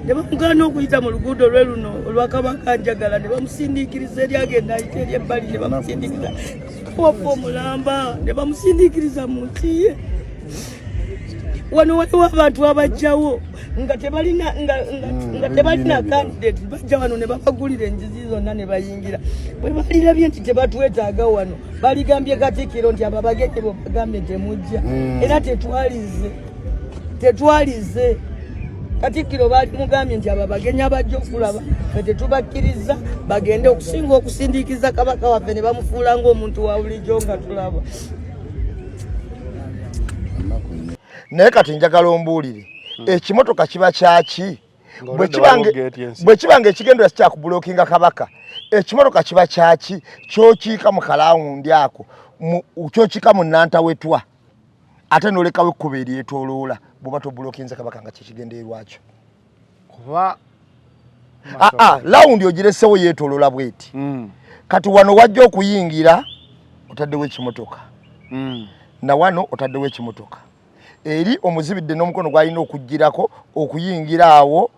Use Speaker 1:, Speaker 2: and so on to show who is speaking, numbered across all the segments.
Speaker 1: ne bamugana okuyita mu luguudo lwe luno olwa Kabaka Njagala ne bamusindiikiriza eri agenda ayita eri ebbali ne bamusindiikiriza wafa omulamba ne bamusindiikiriza mu nsi ye. Wano waliwo abantu abajjawo nga tebalina candidate bajja wano ne babagulira enjizi zonna ne bayingira. Bwe balirabye nti tebatwetaaga wano baligambye Katikkiro nti ababagenyi bagambye temujja era tetwalize Katikkiro balimugambye nti ababagenyi abajja okulaba fe tetubakkiriza bagende okusinga okusindiikiza Kabaka waffe ne bamufuula ng'omuntu wa bulijjo nga tulaba.
Speaker 2: Naye kati njagala ombuulire ekimotoka kiba kyaki bwe kibanga ekigendera kya kubulookinga Kabaka ekimotoka kiba kyaki kyokiika mu kalawundi ako kyokiika mu Nantawetwa ate n'olekawo ekkubo eryetooloola bw'oba tobulookinze Kabaka nga kyekigendererwakyo
Speaker 3: kuba
Speaker 2: lawundi ogiresewo yeetooloola bweti kati wano wajja okuyingira otaddewo ekimotoka na wano otaddewo ekimotoka eri omuzibidde n'omukono gwalina okujjirako okuyingira awo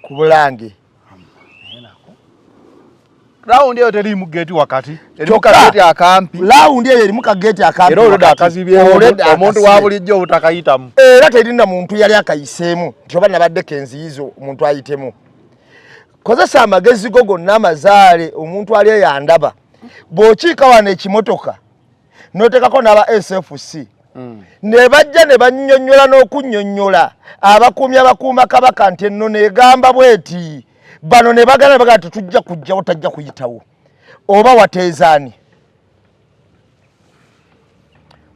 Speaker 2: ku Bulange.
Speaker 3: Lawundi eyo terimu gate wakati erimu kageti akampi.
Speaker 2: Lawundi eyo erimu kageti akampi
Speaker 3: era oleda akazibye omuntu wa bulijjo obutakayitamu
Speaker 2: era terina muntu yali akayiseemu nti oba nabadde kenziyizo omuntu ayitemu. Kozesa amagezi go gonna amazaale omuntu ali yandaba bw'okiika wano ekimotoka n'oteekako n'aba SFC ne bajja ne bannyonnyola n'okunnyonnyola abakuumi abakuuma Kabaka nti enno negamba bweti bano ne bagala tetujja kujjawo tajja kuyitawo oba wateezaani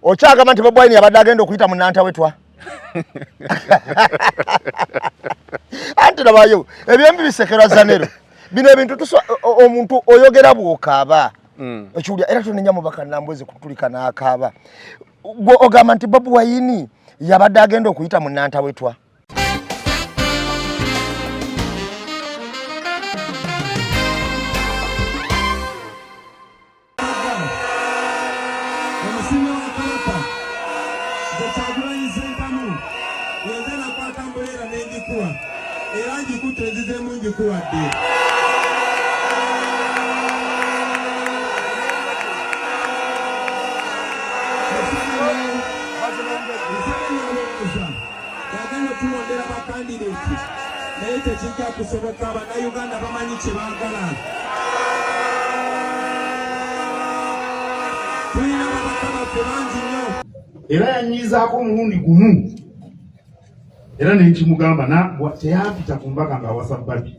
Speaker 2: okyagamba nti Bobi Wine yabadde agenda okuyita mu Nantawetwa anti nabayo ebyembi bisekerwa zanero bino ebintu omuntu oyogera bw'okaaba ekiwulira era tonenya mubaka Nambweze kutulika n'akaaba ogamba nti Bobi Wine yabadde agenda okuyita mu Nantawetwa.
Speaker 4: Era yanyizaako omulundi gumu era nekimugamba teyampita ku mbaka nga wasa Babi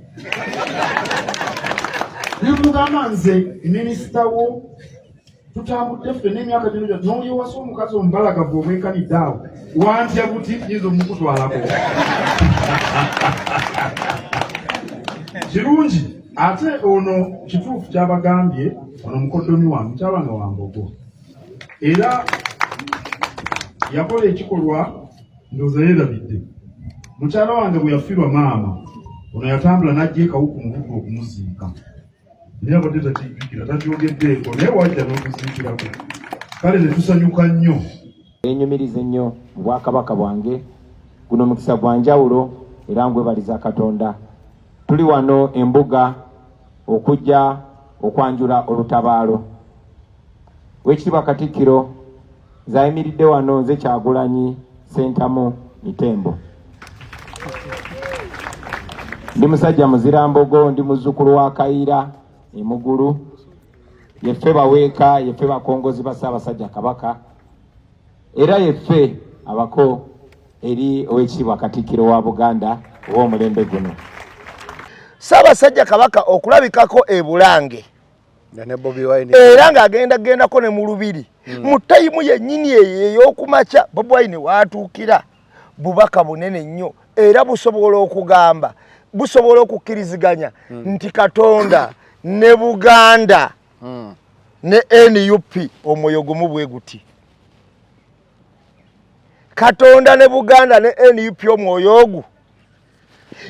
Speaker 4: nemugamba nze minisita wo tutambudde ffe n'emyaka gino n'oyewasa omukazi omubalagavu omwekanidde awo wantya buti nyinza omukutwalako kirungi ate ono kituufu kyabagambye ono mukoddomi wange kyabanga Wambogo era yakola ekikolwa ndowooza yeerabidde mukyala wange bwe yafiirwa maama ono yatambula n'ajja ekawuku mu buggu okumuziika naye abadde takijjukira takyogeddeeko naye wajja n'okuziikirako kale ne tusanyuka nnyo.
Speaker 5: Enyumiriza ennyo mu Bwakabaka bwange guno mukisa gwa njawulo era ngwebaliza Katonda. Tuli wano embuga okujja okwanjula olutabaalo. Weekitiibwa Katikkiro zayimiridde wano nze Kyagulanyi Ssentamu Mitembo. Ndi musajja muzira mbogo, ndi muzzukulu wa Kayiira Emugulu, yeffe baweeka, yeffe bakongozi ba Ssaabasajja Kabaka, era yeffe abako eri Oweekitiibwa Katikkiro wa Buganda ow'omulembe guno.
Speaker 2: Ssaabasajja Kabaka okulabikako e Bulange era ng'agendagendako ne mu Lubiri mu tayimu yennyini eyo ey'okumakya Bobi Wine waatuukira bubaka bunene nnyo era busobola okugamba busobola okukkiriziganya nti Katonda ne Buganda ne NUP omwoyo gumu bwe guti. Katonda ne Buganda ne NUP omwoyo ogu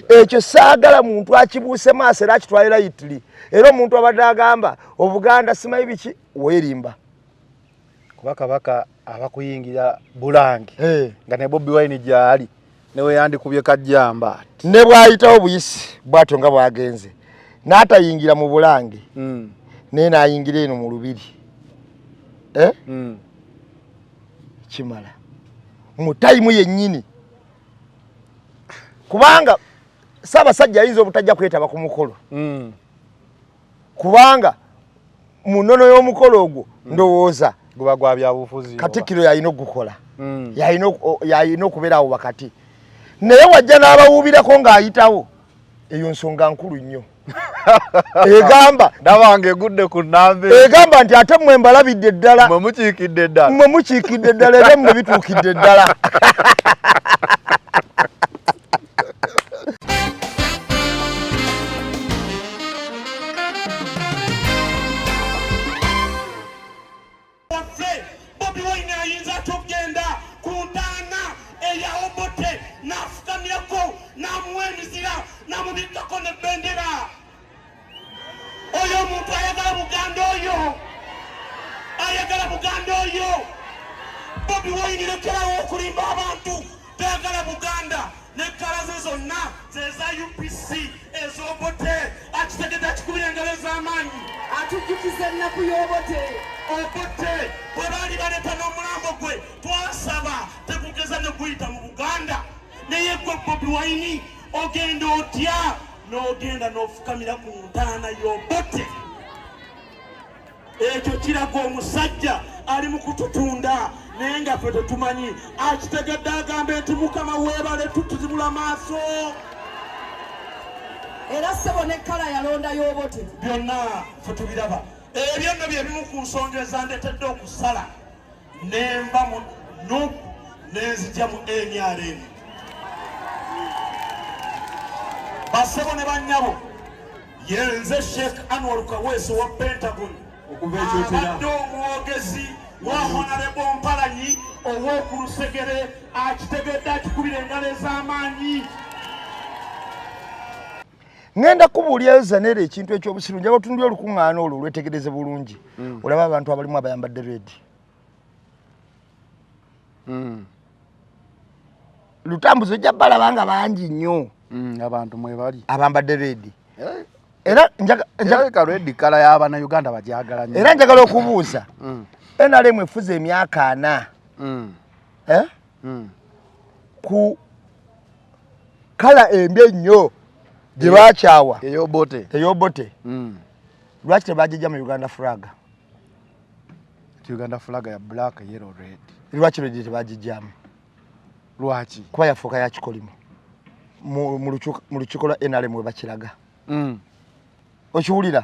Speaker 2: ekyo saagala muntu akibuuse maaso era akitwalira yitiri era omuntu abadde agamba Obuganda simanyi biki weerimba
Speaker 3: kuba Kabaka abakuyingira Bulange nga ne Bobi Wine gyali newe yandikubye kajjamba
Speaker 2: ne bwayitawo buyisi bwato nga bwagenze n'atayingira mu Bulange naye n'ayingira eno mu Lubiri kimala mu tayimu yennyini kubanga Ssaabasajja ayinza obutajja kwetaba ku mukolo kubanga mu nnono y'omukolo ogwo ndowooza
Speaker 3: guba gwa byabufuzi
Speaker 2: Katikkiro yalina okugukola yalina okubeera awo wakati naye wajja n'abawuubirako ng'ayitawo eyo nsonga nkulu nnyo egamba
Speaker 3: ndabange gudde ku nnambe
Speaker 2: egamba nti ate mmwe mbalabidde ddala
Speaker 3: mmwe mukiikidde ddala
Speaker 2: era mmwe bituukidde ddala
Speaker 6: Bobi Wine ayinza tugenda ku ntaana eya Obote n'afukamyako n'amuwa emizira n'amubikkako n'ebbendera. Oyo omuntu ayagala Buganda oyo. Ayagala Buganda oyo. Bobi Wine lekerawo okulimba abantu tayagala Buganda n'ekkala ze zonna zeza UPC ez'Obote akitegedde akikubira engalo ez'amaanyi atujjukiza ennaku y'Obote. Obote bwe baali baleeta n'omulambo gwe twasaba tekugeza ne guyita mu Buganda naye gwe Bobi Wine ogenda otya n'ogenda n'ofukamira ku ntaana y'Obote. Ekyo kiraga omusajja ali mu kututunda naye nga ffe tetumanyi akitegedde agambe nti Mukama weebale tutuzibula maaso. Era ssebo n'ekkala yalonda y'Obote byonna ffe tubiraba. Ebyo nno bye bimu ku nsonga ezandetedde okusala nenva mu NUP nenzija mu NRM. Bassebo ne bannyabo yenze Sheikh Anwar Kaweesi wa Pentagon abadde omwogezi wa Honorable Mpalanyi ow'oku Lusegere akitegedde akikubira engalo ez'amaanyi.
Speaker 2: ngenda kubuulyayo Zanele ekintu ekyobusiru njaga otunuulira olukuŋŋaana olwo olwetegereze bulungi olaba abantu abalimu abayambadde redi lutambuzo ojja balaba nga bangi nnyo
Speaker 3: abantu mwe bali
Speaker 2: abambadde redi era
Speaker 3: njagala redi kala y'Abannayuganda bagyagala nnyo
Speaker 2: era njagala okubuuza NRM efuze emyaka 4 ku kala embi ennyo gye baakyawa ey'Obote lwaki tebagijja mu Uganda flag?
Speaker 3: Uganda flag ya black yellow red.
Speaker 2: Lwaki redi tebagijjamu?
Speaker 3: Lwaki?
Speaker 2: Kuba yafuuka yakikolimu mu lukiiko lwa NRM we bakiraga. Okiwulira?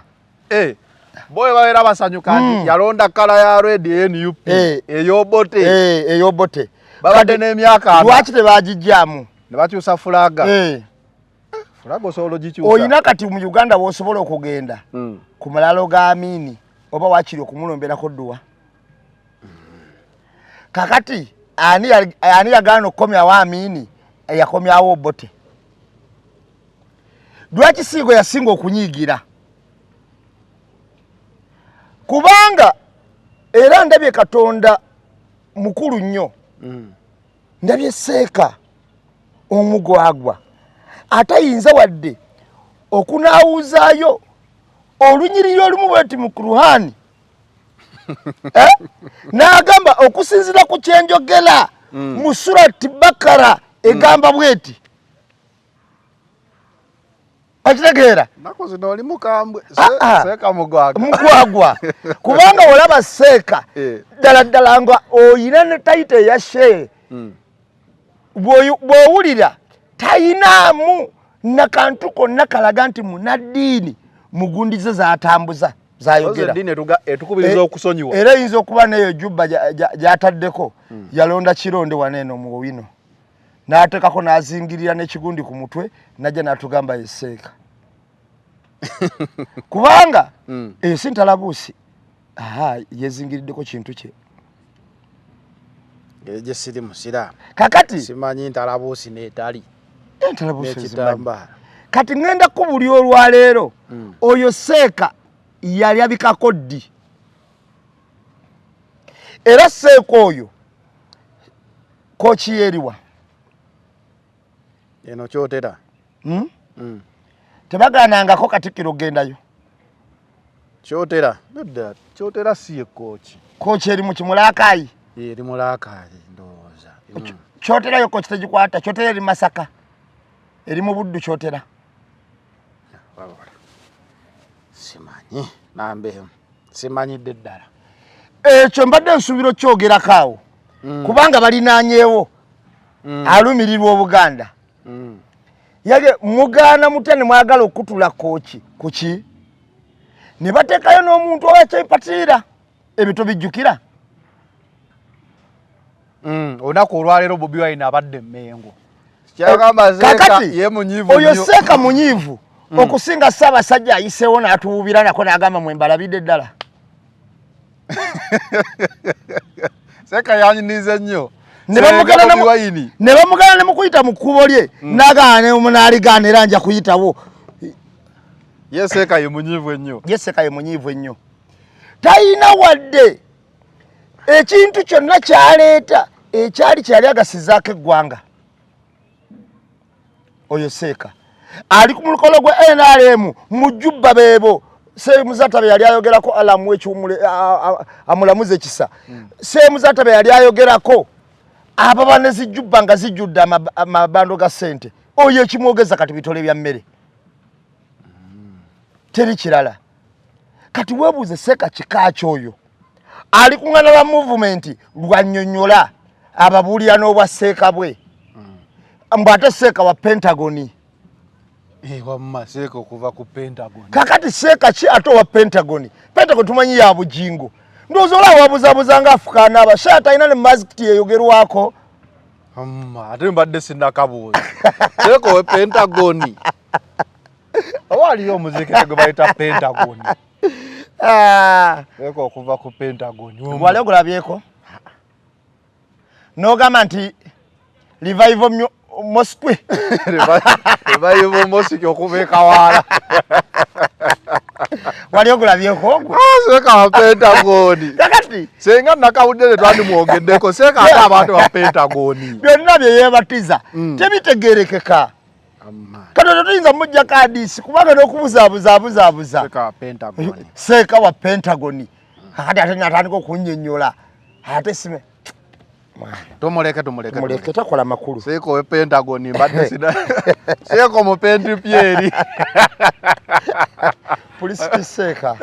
Speaker 3: Boye babeera basanyuka nti yalonda kala ya red NUP
Speaker 2: ey'Obote
Speaker 3: babadde n'emyaka
Speaker 2: lwaki tebagijjamu
Speaker 3: ne bakyusa fulaga? Fulaga osobola ogikyusa.
Speaker 2: Oyina kati mu Uganda w'osobola okugenda ku malalo ga Amini oba wakiri okumulomberako dduwa. Kakati ani yagaana okukomyawo Amini eyakomyawo Obote? Lwaki Siigo yasinga okunyiigira? Kubanga era ndabye Katonda mukulu nnyo. Ndabye Seeka omugwagwa atayinza wadde okunaawuzaayo olunyiriri olumu bweti mu Kuruhani n'agamba okusinzira ku kyenjogera mu Surati Bakara egamba bweti. Akitegeera?
Speaker 3: Nako zino oli mukambwe Seeka
Speaker 2: mugwagwa kubanga olaba Seeka ddala nga oyina ne tayita eya shehe bw'owulira tayinaamu nakantu konna kalaga nti munaddiini mugundize z'atambuza z'ayogera.
Speaker 3: Etukubiriza okusonyiwa.
Speaker 2: Era eyinza okuba n'eyo Jjubba gy'ataddeko yalonda kironde waneeno mu Owino n'ateekako n'azingirira n'ekigundi ku mutwe najja n'atugamba ye Seeka. Kubanga eyo si ntalabuusi yezingiriddeko kintu kye.
Speaker 3: Gye siri musira.
Speaker 2: Kakati
Speaker 3: simanyi ntalabuusi n'etali.
Speaker 2: N'ekitambala. Kati ngenda kubuli olwaleero oyo Seeka yali abikako ddi. Era Seeka oyo kochi yeriwa
Speaker 3: eno kyotera
Speaker 2: tebaganangako Katikkiro gendayo
Speaker 3: kyotera nedda kyotera siye kochi
Speaker 2: eri mu Kimulakayi
Speaker 3: eri Mulakayi ndowooza
Speaker 2: kyoterayo kochi tegikwata kyotera eri Masaka eri mu Buddu kyotera
Speaker 3: simanyi nambe simanyidde ddala
Speaker 2: ekyo mbadde nsubiro kyogerako awo kubanga balinaanyeewo alumirirwa Obuganda yage mugana mutene mwagala okutula kochi kuki ne bateekayo n'omuntu owekyepatirira ebito bijjukira
Speaker 3: olunaku olwaleero Bobi Wine abadde Mmengo kyagamba Seeka ye munyiivu
Speaker 2: oyo Seeka munyiivu okusinga Ssaabasajja ayiseewo n'atuwuubira nako n'agamba mwembalabidde ddala
Speaker 3: Seeka yanyinize nnyo
Speaker 2: ne bamugana ne mukuyita mu kkubo lye n'agaana ne munaaligaana era nja kuyitawo
Speaker 3: ye Seeka ye munyiivu ennyo
Speaker 2: Seeka ye munyiivu ennyo talina wadde ekintu kyonna kyaleeta kyali agasizaako eggwanga oyo Seeka ali ku mukolo gwe NRM mu Jjubba beebo Seemuzatabe yali ayogerako alamu ekyumule amulamuze kisa Seemuzatabe yali ayogerako ababa ne zijjubba nga zijjudde amabando ga ssente oyo ekimwogeza kati bitole bya mmere teri kirala kati weebuuze Seeka kika kyoyo ali kuŋŋaana lwa movement lwannyonnyola ababuulira n'obwa Seeka bwe mbu ate Seeka wa Pentagoni
Speaker 3: wamma Seeka okuva ku Pentagoni
Speaker 2: kakati Seeka ki ate owa Pentagoni tumanyi ya bujingo ndowooza olaba wabuzabuza nga Afukana aba Seeka alina ne mazikiti eyogerwako
Speaker 3: ate mbadde sinnakabuuza Seeka owe Pentagoni oba aliyo omuzikiti gwe bayita Pentagoni Seeka okuva ku Pentagoni
Speaker 2: wali ogulabyeko n'ogamba nti revival Mosque
Speaker 3: revival Mosque okuva e Kawaala
Speaker 2: wali ogulabyeko ogwo
Speaker 3: Seeka wa Pentagoni
Speaker 2: kakati
Speaker 3: senga nakawuddere twandimwogeddeko Seeka ate abantu ba Pentagoni
Speaker 2: byonna bye yeebatiza tebitegerekeka kati tuyinza mujjako hadiisi kubanga n'okubuzaabuza Seeka wa Pentagoni kakati ate natandika okunnyonnyola ate sime tumuleke takola makulu
Speaker 3: Seeka owe Pentagoni mbadde sina Seeka mu Penti Pieri
Speaker 2: Pulisiti Seeka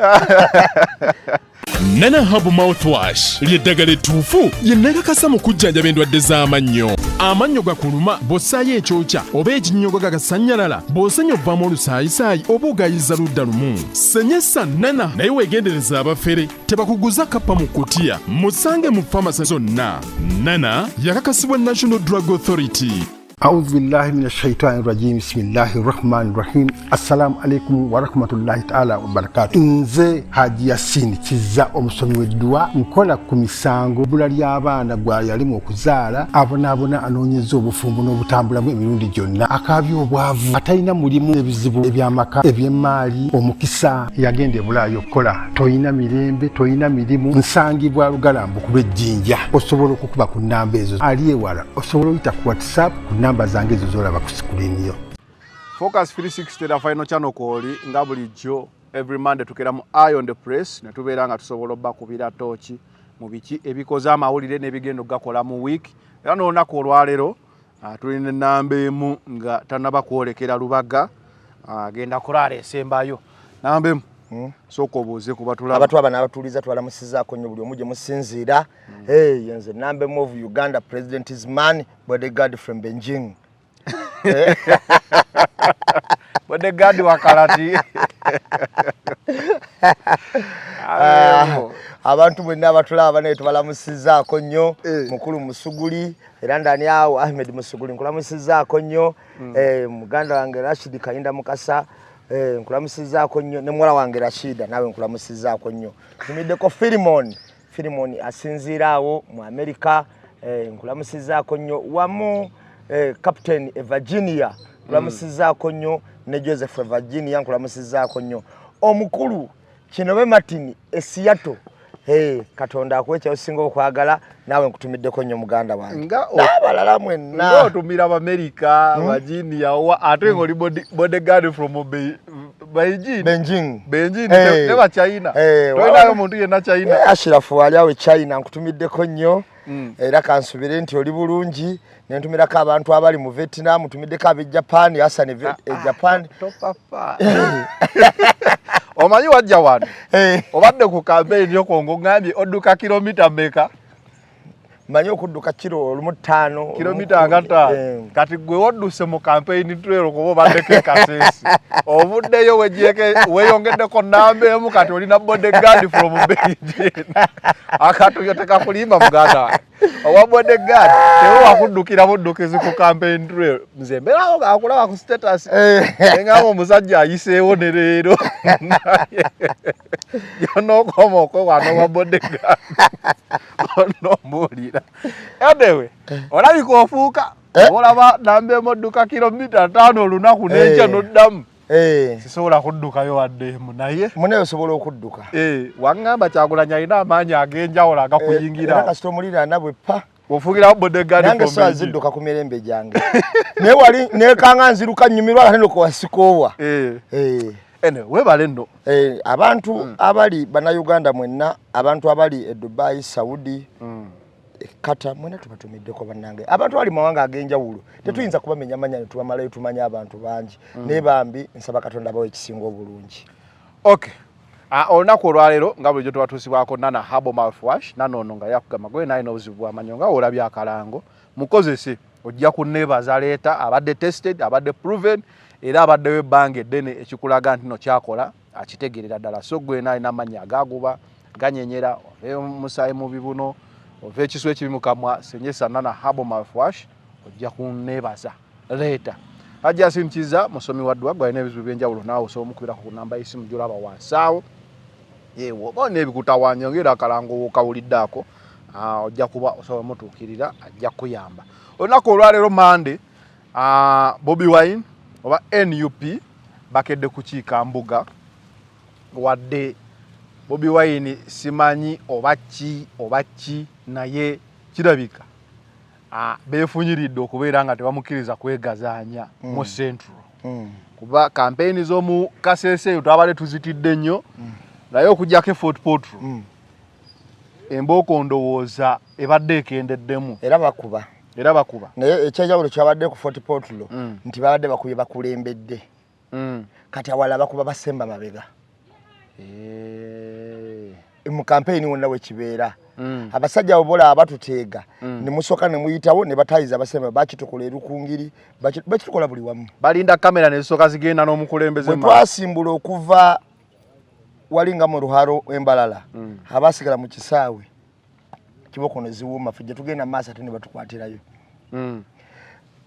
Speaker 7: Nana Hub Mouthwash ly'eddagala ettuufu lye neegakasa mu kujjanjaba endwadde z'amannyo. Amannyo gakuluma bw'ossaayo ekyokya oba ekinnyogo gagasannyalala bw'osenya ovaamu olusaayisaayi oba ogayiza ludda lumu. Senyesa Nana naye weegendereza abafere tebakuguza kappa mu kutiya musange mu famasi zonna. Nana yakakasibwa National Drug Authority.
Speaker 8: أعوذ بالله من الشيطان الرجيم بسم الله الرحمن الرحيم السلام عليكم ورحمة الله تعالى وبركاته nze Haji Yasin Kiza omusomi w'eddwa nkola ku misango bula ly'abaana gwa yalimu okuzaala abonaabona anoonyeza obufumbo n'obutambulamu emirundi gyonna akaabya obwavu atalina mulimu ebizibu eby'amaka eby'emmaali omukisa yagenda ebulaayo okukola toyina mirembe toyina mirimu nsangibwa lugalambu ku lw'ejjinja osobola okukuba ku nnamba ezo ali ewala osobola oyita ku WhatsApp ku namba zange ezo zolaba ku sikulini yo.
Speaker 3: Focus 360 da final channel koli nga bulijjo every Monday tukera mu Eye on the Press ne tubeera nga tusobola bakubira tochi mu biki ebikoze amawulire n'ebigendo gakola mu week era n'olunaku olwaleero tulina ennamba emu nga tanaba kwolekera Lubaga agenda kulala esembayo namba emu soko obuuze kuba tulaba
Speaker 2: abantu aba n'abatuuliza twalamusizaako nnyo buli omu gye musinziira yenze namba emu of Uganda president is man bodyguard from Beijing
Speaker 3: bodyguard wa Karati
Speaker 2: abantu bwenna abatulaba naye tubalamusizaako nnyo mukulu Musuguli era ndani awo Ahmed Musuguli nkulamusizaako nnyo muganda wange Rashid Kayinda Mukasa nkulamusizaako nnyo ne muwala wange Rashida nawe nkulamusizaako nnyo tumiddeko Filimoni asinziira awo mu America nkulamusizaako nnyo wamu Captain Virginia nkulamusizaako nnyo ne Joseph Virginia nkulamusizaako nnyo omukulu Kinobe Martin Seattle Katonda akwecha osinga okwagala nawe nkutumiddeko nnyo muganda wange. N'abalala mwenna.
Speaker 3: Nga otumira America, Virginia, ate ng'oli bodyguard from Beijing. Neba China. Toyinayo omuntu yenna China.
Speaker 2: Ashirafu wali awe China nkutumiddeko nnyo. Era kansubire nti oli bulungi nentumirako abantu abali mu Vietnam, tumiddeko ab'e Japan, Hassan Japan.
Speaker 3: Topapa. Omanyi wajja wano. Obadde ku campaign y'okongo ngambye odduka kilomita mmeka?
Speaker 2: Manyi okudduka kilo 5
Speaker 3: kilomita nga 5. Kati gwe wodduse mu campaign trail kuba obaddeko ekasesi. Ovuddeyo weyongeddeko nnamba emu kati olina bodyguard from Beijing. Akatuyo tekakulimba muganda. Owa bodyguard tewo wakuddukira buddukizi ku campaign trail. Nze mberawo akulaba ku status. Ngamo omusajja ayiseewo ne leero. Yonookoma okwewano wa bodyguard. Onombuulira. Edewe, olabika ofuuka. Olaba namba emodduka kilomita 5 olunaku n'enkya n'oddamu. Sisobola kuddukayo wadde munaye.
Speaker 2: Munaye osobola okudduka.
Speaker 3: Wangamba Kyagulanyi alina amaanyi ag'enjawulo agakuyingira.
Speaker 2: Era kasita omulira nabwe pa.
Speaker 3: Ofugira bodyguard
Speaker 2: nange so azidduka ku mirembe gyange. Naye wali nekanga nziruka nnyumirwa ate ko wasikoowa.
Speaker 3: Webale nno.
Speaker 2: Abantu abali bannayuganda mwenna, abantu abali e Dubai, Saudi, Qatar, mwena tubatumiddeko bannange. Abantu bali mawanga ag'enjawulo. Tetuyinza kubamenya manya ne tubamalayo tumanya abantu bangi. Ne bambi nsaba Katonda bawe ekisinga obulungi.
Speaker 3: Okay. Olunaku olwaleero nga bulijjo tubatuusibwako Nana Herbal Mouthwash. Nana ono nga yakugamba gwe naye n'obuzibu bw'amannyo nga olabye akalango. Mukozese ojja kunneebaza leeta abadde tested, abadde proven. Era abaddewo ebbanga eddene ekikulaga nti no kyakola akitegeerera ddala. So gwe n'alina amannya agaguba ganyenyera ove omusaayi mu bibuno ove ekiswa ekibi mu kamwa senyesa Nana Herbal Mouthwash ojja kunneebaza leeta. Ajja asinkiza musomi wa ddwa gwalina ebizibu by'enjawulo naawe osobola omukubirako ku nnamba y'essimu gy'olaba wansi awo. Oba n'ebikutawaanya ng'era akalango w'okawuliddeako ojja kuba osobola omutuukirira ajja kuyamba. Olunaku olwaleero Monday, Bobi Wine oba NUP bakedde kukiika mbuga wadde Bobi Wine simanyi oba ki naye kirabika beefunyiridde okubeera nga tebamukkiriza kwegazaanya mu Central. Kuba kampeyini z'omu Kasese twabadde tuzitidde nnyo naye okugyako Fort Portal embooko ndowooza ebadde ekendeddemu
Speaker 2: era bakuba. Naye ekyenjawulo kyabadde ku Fort Portal nti babadde bakubye bakulembedde. Kati awala bakuba basemba mabega. Mu campaign wonna wekibeera. Abasajja obola abatuteega ne musooka ne muyitawo ne batayiza basemba bakitukola erukungiri bakitukola buli wamu.
Speaker 3: Balinda kamera ne zisooka zigenda n'omukulembeze
Speaker 2: mma. Twasimbula okuva walinga mu Luharo Embalala. Abasigala mu kisaawe. Kiboko ne ziwuma fije tugenda maaso ate ne batukwatirayo.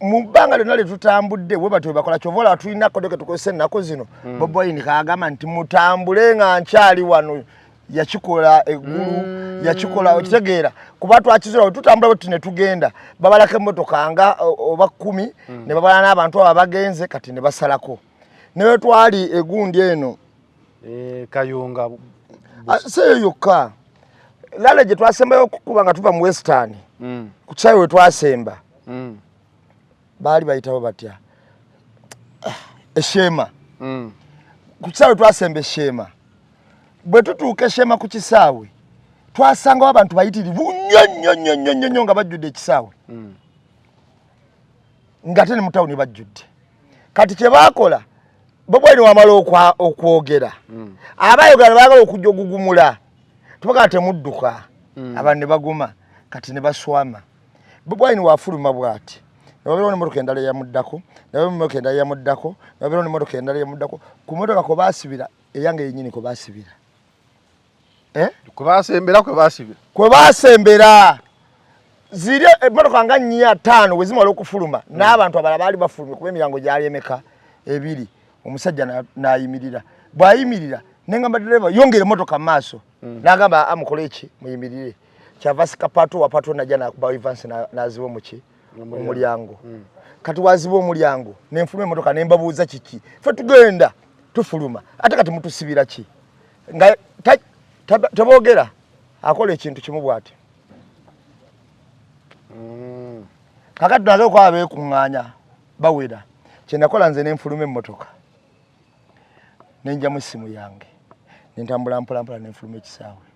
Speaker 2: Mu bbanga lyonna lye tutambudde we batwe bakola kyovola tulina kodoke tukozesa ennaku zino. Bobi Wine kaagamba nti mutambule nga nkyali wano yakikola eggulu yakikola okitegeera kuba twakizira tutambula bwe tune tugenda babalaka emmotoka nga oba 10 ne babala n'abantu abo bagenze kati ne basalako newe twali egundi eno
Speaker 3: Kayunga
Speaker 2: seyo yokka lala gye twasembayo okukuba nga tuva mu Western ku kyayi we twasemba baali bayitawo batya Eshema ku kyayi we twasemba Eshema bwe tutuuka Eshema ku kisaawe twasangawo abantu bayitirivu nnyo nga bajjudde ekisaawe ng'ate ne mu tawuni bajjudde kati kye baakola Bobi Wine wamala okwogera abayogera baagala okujja ogugumula tubaga temudduka abantu ne baguma kati ne baswama Bobi Wine waafuluma bw'ati nababiro ne motoka endala yamuddako nababiro ne motoka endala yamuddako nababiro ne motoka endala yamuddako ku motoka ko baasibira eyange yennyini ko baasibira kwe baasembera ziri motoka nga 4-5 we zimala okufuluma n'abantu abala baali bafulumye kuba emirango gyali emeka 2 omusajja n'ayimirira bw'ayimirira nengamba dereva yongere motoka maaso n'agamba amukole eki muyimirire kyava sika pato wa pato najja nakuba Evans n'aziba muki omulyango kati waziba omulyango nenfuluma motoka nembabuuza kiki fe tugenda tufuluma ate kati mutusibira ki nga taboogera akola ekintu kimu bw'ati kakati nazo kwa beekuŋŋaanya bawera kye nakola nze n'enfuluma emmotoka nenja mu essimu yange nentambula mpolampola n'enfuluma ekisaawe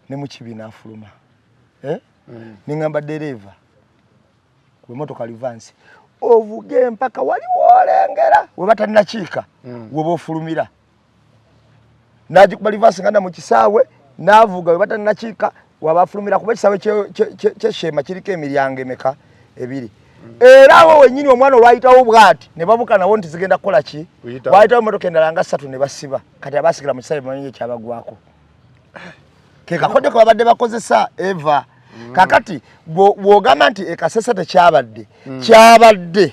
Speaker 2: ne mu kibiina afuluma neŋŋamba ddereeva ku emmotoka livansi ovuge mpaka wali woolengera we batannakiika weba ofulumira n'agikuba livansi nganda mu kisaawe n'avuga we batannakiika waba afulumira kuba ekisaawe ky'eshema kiriko emiryango emeka ebiri era abo wennyini omwana olwayitawo bw'ati ne babuka nawo nti zigenda kukola ki wayitawo emmotoka endala nga 3 ne basiba kati abasigala mu kisaawe bamanyi ekyabagwako ke kakodde ke babadde bakozesa eva kakati bw'ogamba nti ekasesa tekyabadde kyabadde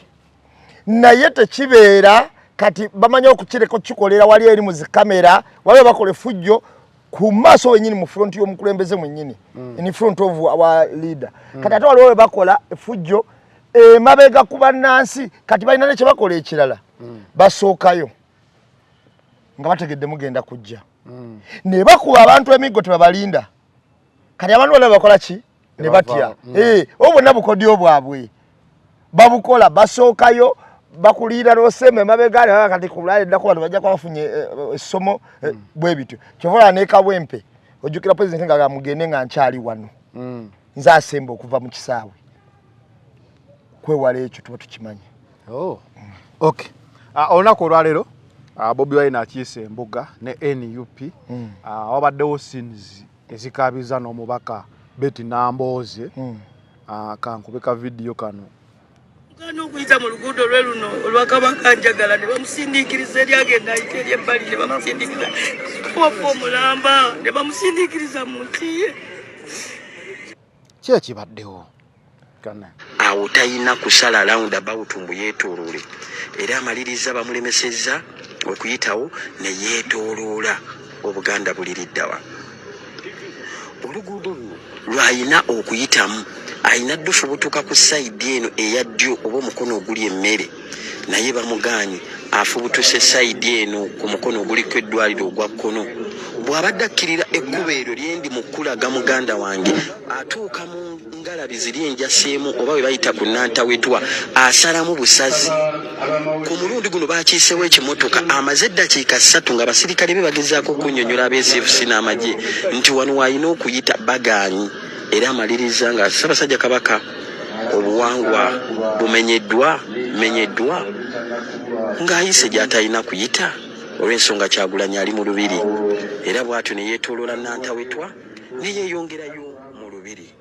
Speaker 2: naye tekibeera kati bamanyi okukireko kikolera wali eri mu zikamera waliwo bakola effujjo ku maaso wennyini mu front y'omukulembeze mwennyini in front of our leader kati ate waliwo we bakola effujjo emabega ku bannansi kati balina ne kye bakola ekirala basookayo nga bategedde mugenda kujja ne bakuba abantu emiggo tebabalinda kati abantu bonna bakola ki ne batya obwonna bukodyo bwabwe babukola basookayo bakuliira n'osema emabega kati kulala eddako bantu bajja kuba bafunye essomo bwe bityo kyovola neekabwempe ojjukira pulezidenti nga mugende nga nkyali wano nze asemba okuva mu kisaawe kwewala ekyo tuba tukimanyi.
Speaker 3: Okay. Olunaku olwaleero Bobi Wine akiise embuga ne NUP wabaddewo scenes ezikaabiza n'omubaka Betty Nambooze kankubeka video kano
Speaker 1: kano okuyita mu luguudo lwe luno olwakabaka njagala ne bamusindiikiriza eri agenda ayita eri ebbali ne bamusindiikiriza wafa omulamba ne bamusindiikiriza mu ntiye
Speaker 3: ki ekibaddewo
Speaker 9: awo talina kusala roundabout mbu yeetooloole era amaliriza bamulemesezza okuyitawo ne yeetooloola obuganda buliriddawa oluguudo luno lwayina okuyitamu ayina ddufubutuka ku sayidi eno eya ddyo oba omukono oguli emmere naye bamuganye afubutuse sayidi eno ku mukono oguliko eddwaliro ogwa kkono bw'abadde akkirira ekkubo eryo lyendi mu kkulaga muganda wange atuuka mu ngalabi ziri enjaseemu oba we bayita ku Nantawetwa asalamu busazi ku mulundi guno baakiisewo ekimotoka amaze eddakiika 3 nga basirikale be bagezaako okunnyonnyola ab'SFC n'amagye nti wano wayina okuyita baganyi era amaliriza nga Ssaabasajja Kabaka obuwangwa bumenyeddwa ng'ayise gy'atalina kuyita olw'ensonga Kyagulanyi ali mu lubiri era bw'atyo ne yeetooloola Nantawetwa ne yeeyongerayo mu lubiri.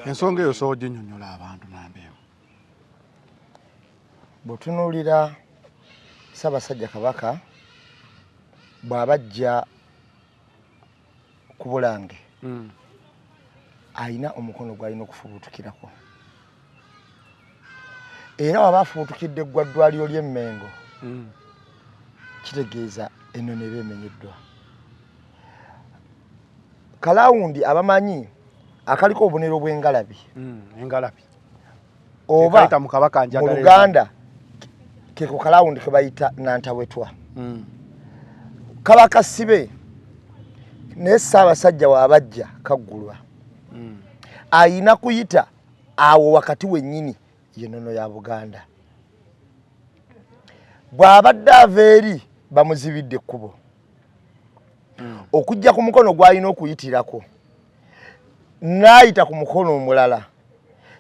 Speaker 3: Ensonga eyo sooja ennyonnyola abantu nambeewo.
Speaker 2: Bw'otunuulira Ssaabasajja Kabaka bw'abajja ku Bulange ayina omukono gw'alina okufubutukirako era waba afubutukidde gwa ddwaliro ly'Emmengo kitegeeza ennono eba emenyeddwa. Kalawundi abamanyi akaliko obubonero bw'engalabi
Speaker 3: engalabi
Speaker 2: oba mu Luganda ke ku kalawundi ke bayita Nantawetwa Kabaka sibe ne Ssaabasajja w'abajja Kaggulwa ayina kuyita awo wakati wennyini yennono ya Buganda bw'abadde ava eri bamuzibidde ekkubo okujja ku mukono gw'alina okuyitirako n'ayita ku mukono omulala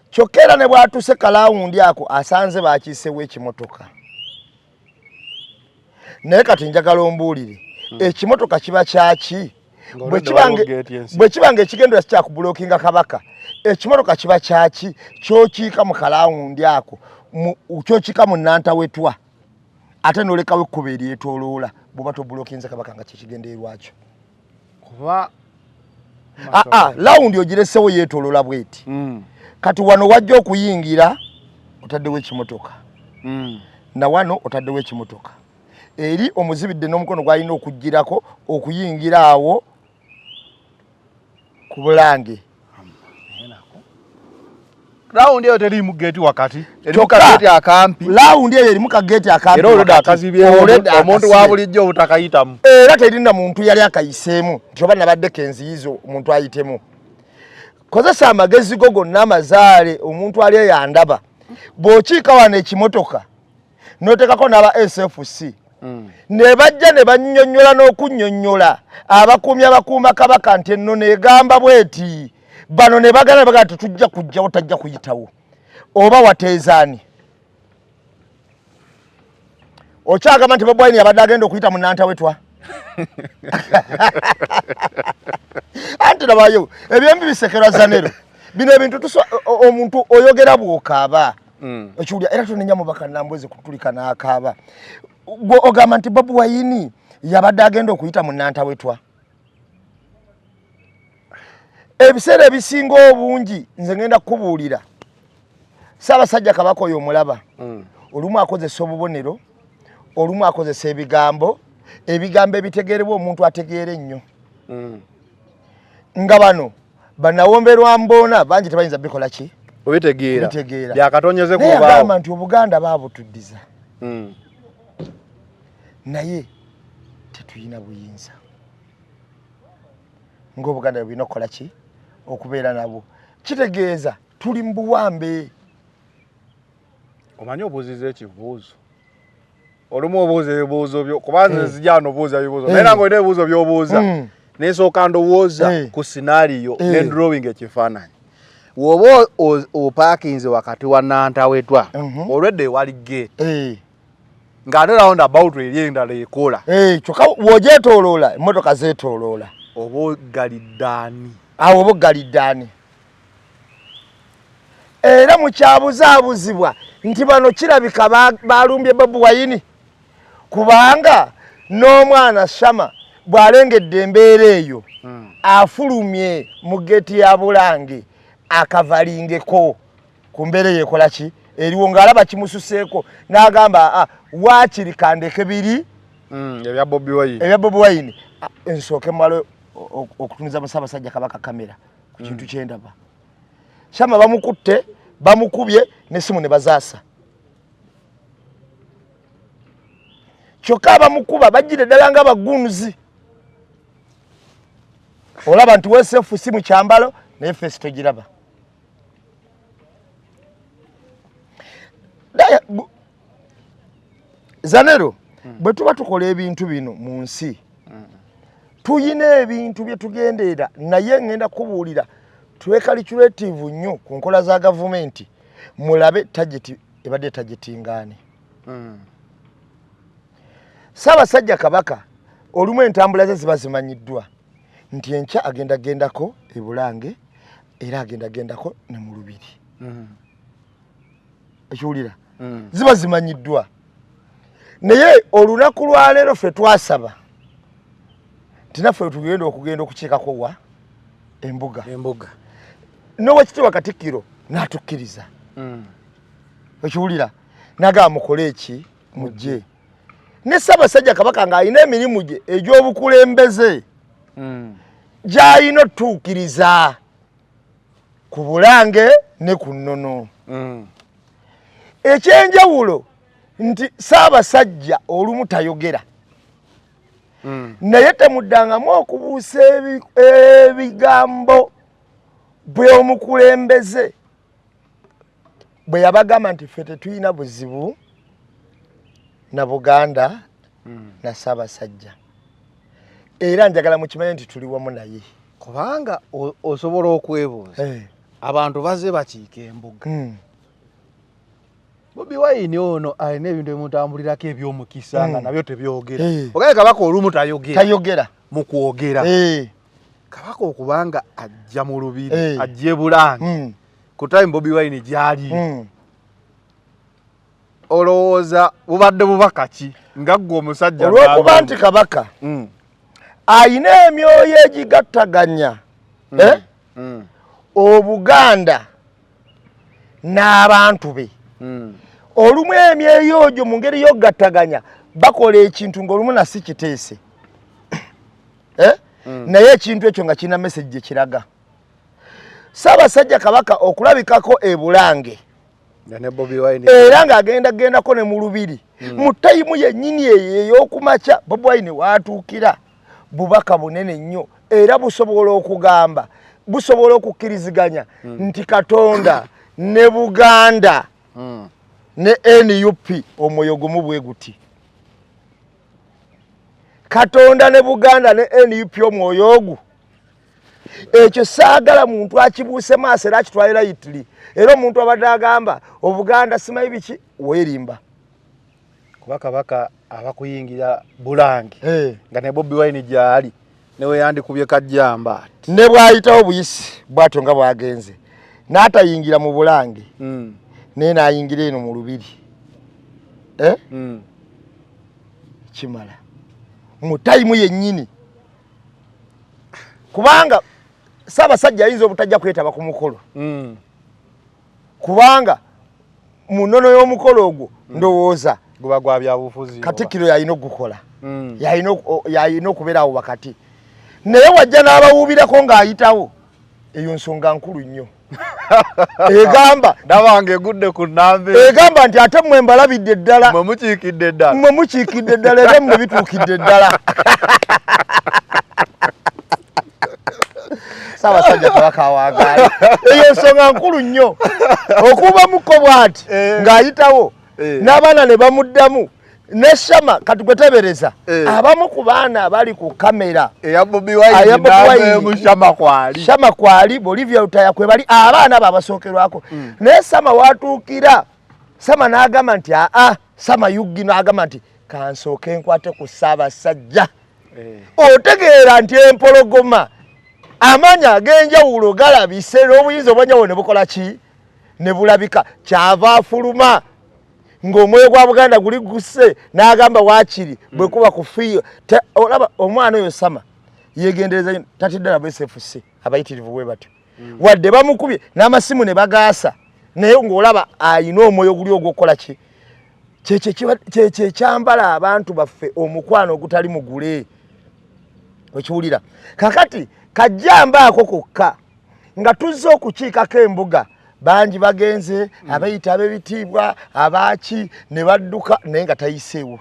Speaker 2: kyokka era ne bw'atuuse kalawundi ako asanze baakiisewo ekimotoka naye kati njagala ombuulire ekimotoka kiba kyaki bwe kibanga ekigendera sikyakubulookinga Kabaka ekimotoka kiba kyaki kyokiika mu kalawundi ako kyokiika mu Nantawetwa ate n'olekawo ekkubo eryetooloola bw'oba tobulookinze Kabaka nga kyekigendererwakyo
Speaker 3: kuba
Speaker 2: lawundi ogiresewo yeetooloola bweti kati wano wajja okuyingira otaddewo ekimotoka na wano otaddewo ekimotoka eri omuzibidde n'omukono gw'alina okugirako okuyingira awo ku Bulange
Speaker 3: Round eyo teri mu gate wakati.
Speaker 2: Kyokka
Speaker 3: Gate akampi.
Speaker 2: Round eyo erimu ka gate akampi.
Speaker 3: Era oleda akazibye omuntu wa bulijjo butakayitamu.
Speaker 2: Era terina muntu yali akayiseemu. Ntoba nabadde kenziyizo omuntu ayitemu. Kozesa amagezi go gonna amazaale omuntu ali yandaba. Bw'okiika wano ekimotoka n'oteekako n'aba SFC. Ne bajja ne bannyonnyola n'okunnyonnyola abakuumi abakuuma Kabaka nti enno negamba bweti. Bano ne bagala baga tujja kujjawo tajja kuyitawo. Oba wateezaani. Okyagamba nti Bobi Wine yabadde agenda okuyita mu Nantawetwa. Anti nabayo ebyembi bisekerwa Zanero. Bino ebintu omuntu oyogera bw'okaaba. Ekiwulira era tunenya mubaka Nambweze kutulika n'akaaba. Ogamba nti Bobi Wine yabadde agenda okuyita mu Nantawetwa. Ebiseera ebisinga obungi nze ngenda kukubuulira. Ssaabasajja Kabaka oyo omulaba. Olumu akozesa obubonero, olumu akozesa ebigambo ebitegeerebwa omuntu ategeera ennyo. Nga bano banawomberwa mboona bangi tebayinza bikola ki?
Speaker 3: Obitegeera. Byakatonyeze ku baawo.
Speaker 2: Agamba nti Obuganda baabutuddiza. Naye tetuyina buyinza. Ng'Obuganda bulina okukola ki? Okubeera nabo. Kitegeeza tuli mu buwambe.
Speaker 3: Omanyi obuuziza ekibuuzo. Olumu obuuza ebibuuzo byo kubanza zijja nobuuza ebibuuzo. Naye nange olina ebibuuzo by'obuuza. N'esooka ndowooza ku scenario ne drawing ekifaananyi. Woba opaakinze wakati wa Nantawetwa olwedde wali gate. Ng'ate roundabout eri endala ekola.
Speaker 2: Kyokka w'ogyetooloola emmotoka zeetooloola.
Speaker 3: Oba ogaliddaani.
Speaker 2: Awo oba ogaliddaani. Era mukyabuzaabuzibwa nti bano kirabika balumbye Bobi Wine kubanga n'omwana Shama bw'alengedde embeera eyo afulumye mu geti ya Bulange akavalingeko ku mbeera yekola ki eriwo ng'alaba kimususeeko n'agamba waakiri kandeke biri
Speaker 3: ebya Bobi Wine.
Speaker 2: Ebya Bobi Wine nsooke mmalo okutumiza Ssaabasajja Kabaka kamera ku kintu kyendaba. Shama bamukutte bamukubye n'essimu ne bazaasa. Kyokka abamukuba bajjire ddala nga bagunuzi. Olaba nti weesefu si mu kyambalo naye feesi togiraba. Zanero bwe tuba tukola ebintu bino mu nsi tuyina ebintu bye tugendeera naye ngenda kubuulira twekalikulative nnyo ku nkola za gavumenti mulabe tageti ebadde tageti ngaani. Ssaabasajja Kabaka olumu entambula ze ziba zimanyiddwa nti enkya agendagendako e Bulange era agendagendako ne mu Lubiri. Ekiwulira ziba zimanyiddwa naye olunaku lwa leero ffe twasaba nti naffe tugenda okukiikako wa embuga. N'Oweekitiibwa Katikkiro n'atukkiriza. Ekiwulira n'agamba mukole eki mujje. Ne Ssaabasajja Kabaka ng'alina emirimu gye egy'obukulembeze gy'alina otuukiriza ku Bulange ne ku Nnono. Ekyenjawulo nti Ssaabasajja olumu tayogera naye temuddangamu okubuusa ebigambo bw'omukulembeze bwe yabagamba nti ffe tetulina buzibu na Buganda na Ssaabasajja era njagala mukimanye nti tuli wamu naye
Speaker 3: kubanga osobola okwebuuza abantu bazze bakiika embuga. Bobi Wine ono alina ebintu ebimutambulirako eby'omukisa nga nabyo tebyogera. Ogaye Kabaka olumu tayogera mu kwogera. Kabaka okubanga ajja mu Lubiri ajje Bulange ku time Bobi Wine gyali olowooza bubadde bubaka ki nga ggwe omusajja
Speaker 2: olw'okuba nti Kabaka ayina emyoyo egigattaganya Obuganda n'abantu be. Olumu emyoyo egyo mu ngeri y'ogattaganya bakola ekintu ng'olumu na si kiteese naye ekintu ekyo nga kirina message gye kiraga. Ssaabasajja Kabaka okulabikako e Bulange era ng'agendako ne mu Lubiri mu tayimu yennyini ey'okumakya Bobi Wine waatuukira bubaka bunene nnyo era busobola okugamba busobola okukkiriziganya nti Katonda ne Buganda ne NUP omwoyo gumu bwe guti. Katonda ne Buganda ne NUP omwoyo ogu ekyo saagala muntu akibuuse maaso era akitwalira yitiri era omuntu abadde agamba Obuganda simanyi biki weerimba
Speaker 3: kuba Kabaka abakuyingira Bulange nga ne Bobi Wine gyali newe yandikubye kajjamba
Speaker 2: ne bwayitawo buyisi bwatyo nga bwagenze n'atayingira mu Bulange naye n'ayingira eno mu Lubiri kimala mu tayimu yennyini kubanga Ssaabasajja ayinza obutajja kwetaba ku mukolo kubanga mu nnono y'omukolo ogwo ndowooza
Speaker 3: guba gwa byabufuzi
Speaker 2: Katikkiro yalina okugukola yalina okubeerawo wakati naye wajja n'abawuubirako ng'ayitawo eyo nsonga nkulu nnyo egamba
Speaker 3: nabange gudde ku nambe
Speaker 2: egamba nti ate mmwe mbalabidde ddala
Speaker 3: mmwe mukiikidde ddala
Speaker 2: era mmwe bituukidde ddala Ssaabasajja Kabaka awangaale eyo nsonga nkulu nnyo okubamuko bw'ati ng'ayitawo n'abaana ne bamuddamu ne Shama kati gwe tebereza abamu ku baana abali ku kamera
Speaker 3: eya Bobi Wine mu
Speaker 2: Shama kwali Bolivia Lutaya kwe bali abaana babasookerwako naye Sama watuukira Sama n'agamba nti Sama Yugi n'agamba nti kansooke nkwate ku Ssaabasajja otegeera nti empologoma amaanyi ag'enjawulo galabise n'obuyinza obwenjawulo ne bukola ki ne bulabika kyava afuluma ng'omwoyo gwa Buganda guli gusse n'agamba waakiri bwe kuba kufiyo olaba omwana oyo Sama yeegendereza tatidde na SFC abayitirivu bwe batyo wadde bamukubye n'amasimu ne bagaasa naye ng'olaba ayina omwoyo guli ogw'okukola ki kyekyambala abantu baffe omukwano ogutali mugule okiwulira kakati kajjambaako kokka nga tuzze okukiikako embuga bangi bagenze abayita ab'ebitiibwa abaaki ne badduka naye nga tayiseewo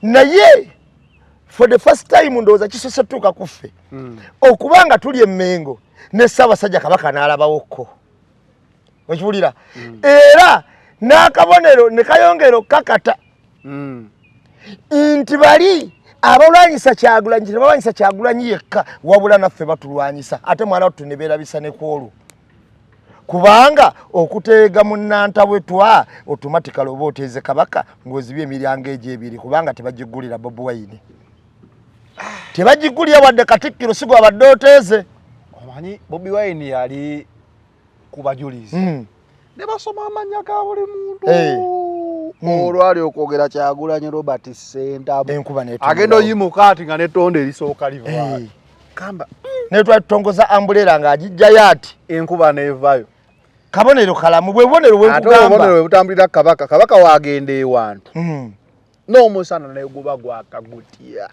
Speaker 2: naye for the first time ndowooza kisose tuuka kuffe okubanga tuli emmengo ne Ssaabasajja Kabaka n'alabawokko okiwulira era n'akabonero ne kayongera okkakata nti bali abalwanyisa Kyagulanyi tebalwanyisa Kyagulanyi yekka wabula naffe batulwanyisa ate mwana wattu ne beerabisa ne kwolwo kubanga okuteega munnantabwetwa automatically oba oteeze Kabaka ng'ozibye emiryango egyo ebiri kubanga tebagigulira Bobi Wine tebagigulira wadde Katikkiro si gwabadde oteeze
Speaker 3: omanyi Bobi Wine yali ku bajulizi ne basoma amannya ga buli muntu olwali okwogera Kyagulanyi Robert Ssentamu agenda oyimuka ati nga netonda erisooka liva kamba
Speaker 2: netwatongoza ambulera ng'agijjayo ati
Speaker 3: enkuba neevayo
Speaker 2: kabonero kalamu bwe bubonero bwe
Speaker 3: butambulira Kabaka wagenda ewantu n'omusana naye guba gwakagutya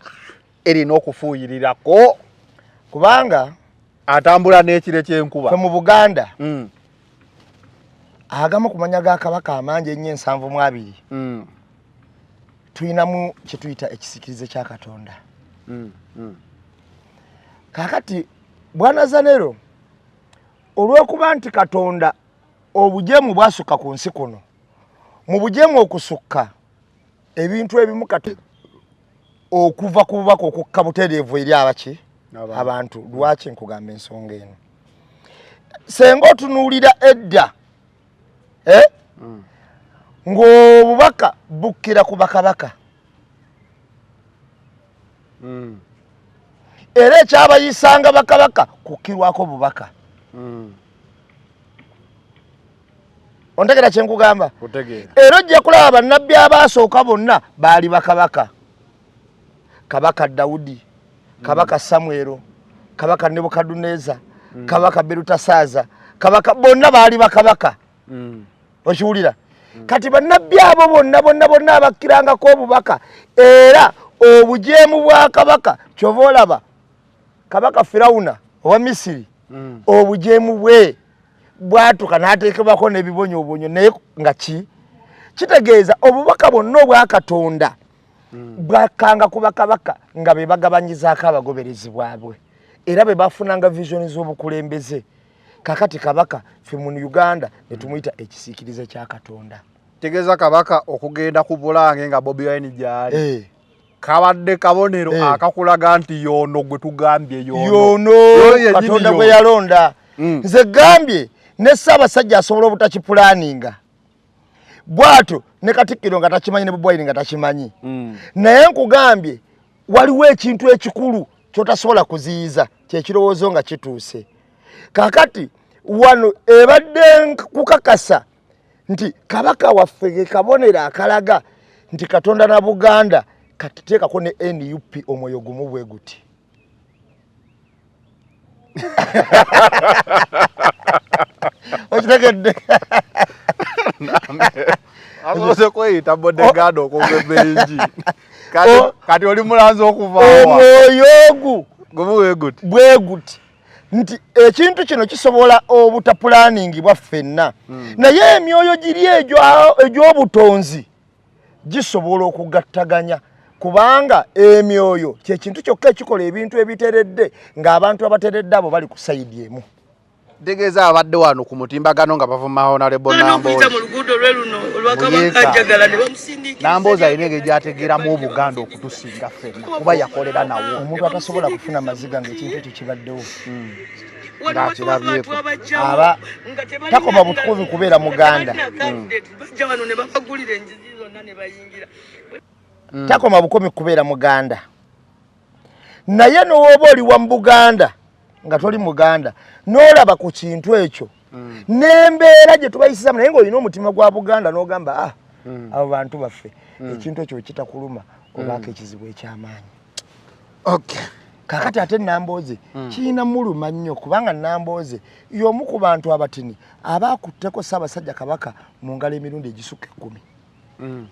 Speaker 3: erina okufuuyirirako
Speaker 2: kubanga
Speaker 3: atambula n'ekire ky'enkuba
Speaker 2: mu Buganda agamu kumanya ga Kabaka amangi ennyo 72 tuyinamu kye tuyita ekisikirize kya Katonda kakati Bwana Zanero olw'okuba nti Katonda obujeemu bwasukka ku nsi kuno mu bujeemu okusukka ebintu ebimu kati okuva ku bubaka okukka butereevu eri abaki abantu lwaki nkugamba ensonga eno senga otunuulira edda ng'obubaka bukkira ku bakabaka era ekyabayisanga bakabaka kukkirwako bubaka ontegera kye nkugamba era ojja kulaba bannabbi abaasooka bonna baali bakabaka Kabaka Dawudi Kabaka Samwero Kabaka Nebukaduneza Kabaka Berutasaaza Kabaka bonna baali bakabaka okiwulira kati bannabbi abo bonna abakkirangako obubaka era obujeemu bwa Kabaka kyova olaba Kabaka Firawuna owa Misiri obujemu bwe bwatuka n'ateekebwako n'ebibonyobonyo naye nga kitegeeza obubaka bwonna obwa Katonda bwakanga ku bakabaka nga be bagabanyizaako abagoberezi bwabwe era be bafunanga visioni z'obukulembeze. Kakati kabaka ffe mu Uganda ne tumuyita ekisiikirize kya Katonda.
Speaker 3: Tegeeza kabaka okugenda ku Bulange nga Bobi Wine gyali. Kabadde kabonero akakulaga nti yono gwe tugambye
Speaker 2: yono Katonda gwe yalonda. Nze gambye ne Ssaabasajja asobola obutakipulaninga. Bwato ne Katikkiro nga takimanyi ne Bobi Wine nga takimanyi. Naye nkugambye waliwo ekintu ekikulu kyotasobola kuziyiza kyekirowoozo nga kituuse. Kakati wano ebadde kukakasa nti kabaka waffe ge kabonera akalaga nti Katonda na Buganda katiteekako ne NUP omwoyo gumu bwe guti. Okitegedde?
Speaker 3: Asoose kweyita bodegaado okuva benji. Kati oli mulanze okuvaawa.
Speaker 2: Omwoyo
Speaker 3: gumu
Speaker 2: bwe guti. Nti ekintu kino kisobola obutaplaningibwa ffenna. Naye emyoyo giri egy'obutonzi gisobola okugattaganya kubanga emyoyo kyekintu kyokka ekikola ebintu ebiteredde ng'abantu abateredde abo bali ku sayidi emu.
Speaker 3: Tegeeza abadde wano ku mutimbagano nga bavuma Honorable Nambooze.
Speaker 1: Mu luguudo lwe luno olwakabaka njagala ne bamusindiikiriza.
Speaker 3: Nambooze alina engeri gy'ategeeramu Obuganda okutusinga ffenna kuba yakolera nawo.
Speaker 2: Omuntu atasobola kufuna maziga ng'ekintu ekyo kibaddewo.
Speaker 3: Ng'akirabyeko.
Speaker 2: Takoma butukuvu kubeera Muganda.
Speaker 1: Bajja wano ne babagulira enzizi zonna ne bayingira.
Speaker 2: Takoma bukomi kubeera Muganda. Naye n'oba oli wa Buganda nga toli Muganda n'olaba ku kintu ekyo n'embeera gye tubayisizamu naye ng'olina omutima gwa Buganda n'ogamba abo bantu baffe ekintu ekyo kitakuluma obaako ekizibu eky'amaanyi. Kakati ate Nambooze kirina muluma nnyo kubanga Nambooze y'omu ku bantu abatini abaakutteko Ssaabasajja Kabaka mu ngalo emirundi egisukka 10.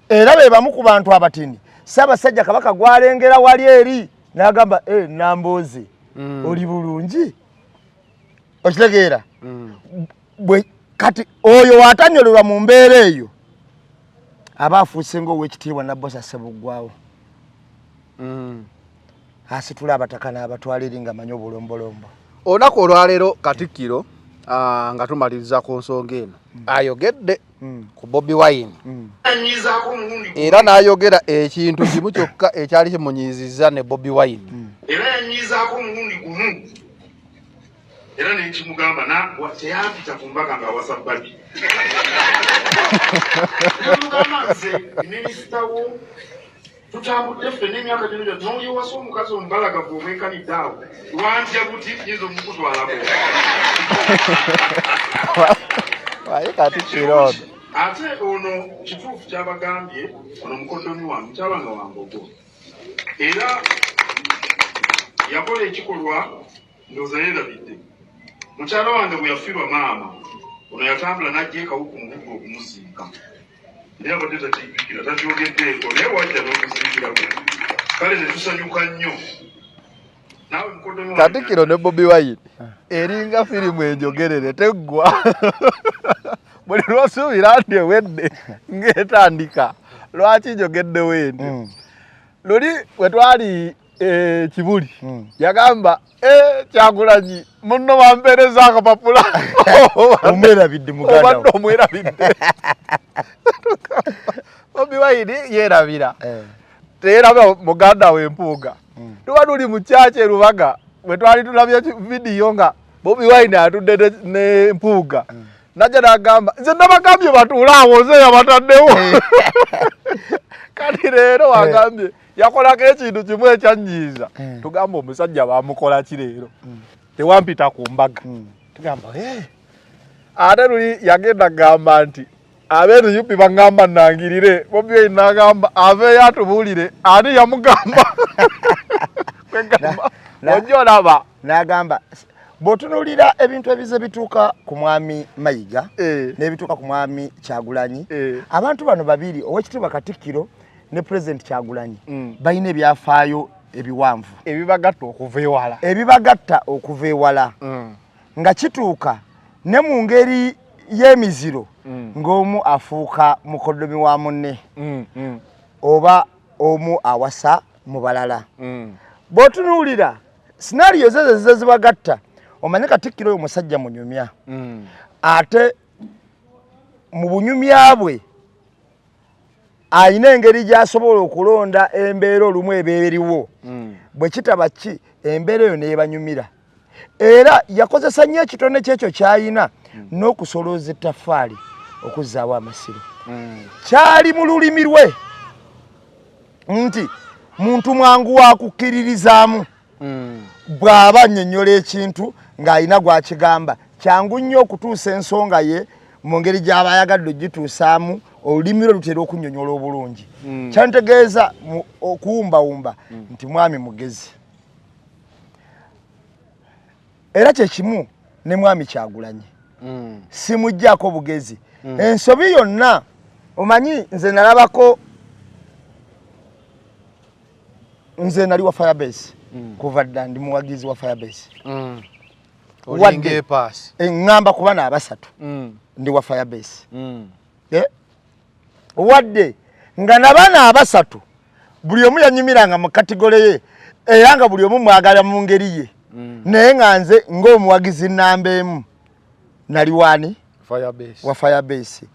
Speaker 2: Era be bamu ku bantu abatini Ssaabasajja Kabaka gwalengera wali eri n'agamba Nambooze oli bulungi. Okitegeera? Kati oyo watanyolelwa mu mbeera eyo aba afuuse ng'owekitiibwa Nabbosa Ssebuggwawo. Asitula abataka n'abatwala eri nga manyi obulombolombo.
Speaker 3: Olunaku olwaleero Katikkiro nga tumaliriza ku nsonga eno ayogedde ku Bobi Wine era n'ayogera ekintu kimu kyokka ekyali kimunyiizizza ne Bobi Wine.
Speaker 4: Era yanyiizaako omulundi gumu era nekimugamba teyampita ku mbaga ng'awasa Babi. Mugamba nze minisitawo tutambudde ffe n'emyaka gino gyonna n'oyewasa omukazi omubalagavu omwekanidde awo wantya buti yinza omukutwalako.
Speaker 3: Waye Katikkiro
Speaker 4: ate ono kituufu kyabagambye ono mukoddomi wange kyabanga Wambogo era yakola ekikolwa ndowooza yeerabidde. Mukyala wange bwe yafiirwa maama ono yatambula n'ajja ekawuku mu buggo okumusiika naye abadde takiikirira takyogeddeeko naye wajja n'okusiikirako kale ne tusanyuka nnyo. Naawe mukoddomi
Speaker 3: Katikkiro ne Bobi Wine eringa firimu enjogerere teggwa. Buli lw'osuubira nti ewedde ng'etandika lwaki njogedde wendi. Luli bwe twali Kibuli yagamba Kyagulanyi munno bampeereza akapapula.
Speaker 2: Omwerabidde Muganda.
Speaker 3: Obadde omwerabidde. Bobi Wine yeerabira. Teeraba Muganda w'empuuga. Tuba tuli mu kyaki e Lubaga bwe twali tulabye vidiyo nga Bobi Wine atudde n'empuuga. Najja n'agamba nze nabagambye batuule awo nze yabataddewo. Kati leero wagambye yakolako ekintu kimu ekyanyiiza. Tugamba omusajja bamukola ki leero? Tewampita ku mbaga. Tugamba ate luli yagenda kugamba nti abeeru bangamba nnangirire. Bobi Wine n'agamba aveeyo atubuulire ani yamugamba. Kwegamba ojja olaba
Speaker 2: n'agamba bw'otunuulira ebintu ebize bituuka ku mwami Mayiga n'ebituuka ku mwami Kyagulanyi abantu bano babiri Oweekitiibwa Katikkiro ne Pulezidenti Kyagulanyi balina ebyafaayo ebiwanvu
Speaker 3: ebibagatta okuva ewala
Speaker 2: ebibagatta okuva ewala nga kituuka ne mu ngeri y'emiziro ng'omu afuuka mukoddomi wa munne oba omu awasa mu balala bw'otunuulira sinariyo ze zibagatta omanyi Katikkiro oyo musajja munyumya ate mu bunyumya bwe ayina engeri gy'asobola okulonda embeera olumu ebeeriwo bwe kitaba ki embeera eyo neebanyumira era yakozesa nnyo ekitone kyekyo ky'ayina n'okusolooza ettaffaali okuzzaawo amasiro kyali mu lulimi lwe nti muntu mwangu wa kukkiririzaamu bw'aba annyonnyola ekintu ng'ayina gw'akigamba kyangu nnyo okutuusa ensonga ye mu ngeri gy'aba ayagadde ogituusaamu olulimi lwe lutera okunnyonnyola obulungi kyantegeeza okuwumbawumba nti mwami mugezi era kyekimu ne mwami Kyagulanyi simuggyako bugezi ensobi yonna omanyi nze nalabako nze nali wa Firebase kuva dda ndi muwagizi wa Firebase
Speaker 3: olinge pass
Speaker 2: engamba kuba na abasatu ndi wa Firebase wadde nga nabana abasatu buli omu yanyumiranga mu kategole ye era nga buli omu mwagala mu ngeri ye naye nga nze ng'omuwagizi namba emu nali wani
Speaker 3: Firebase
Speaker 2: wa Firebase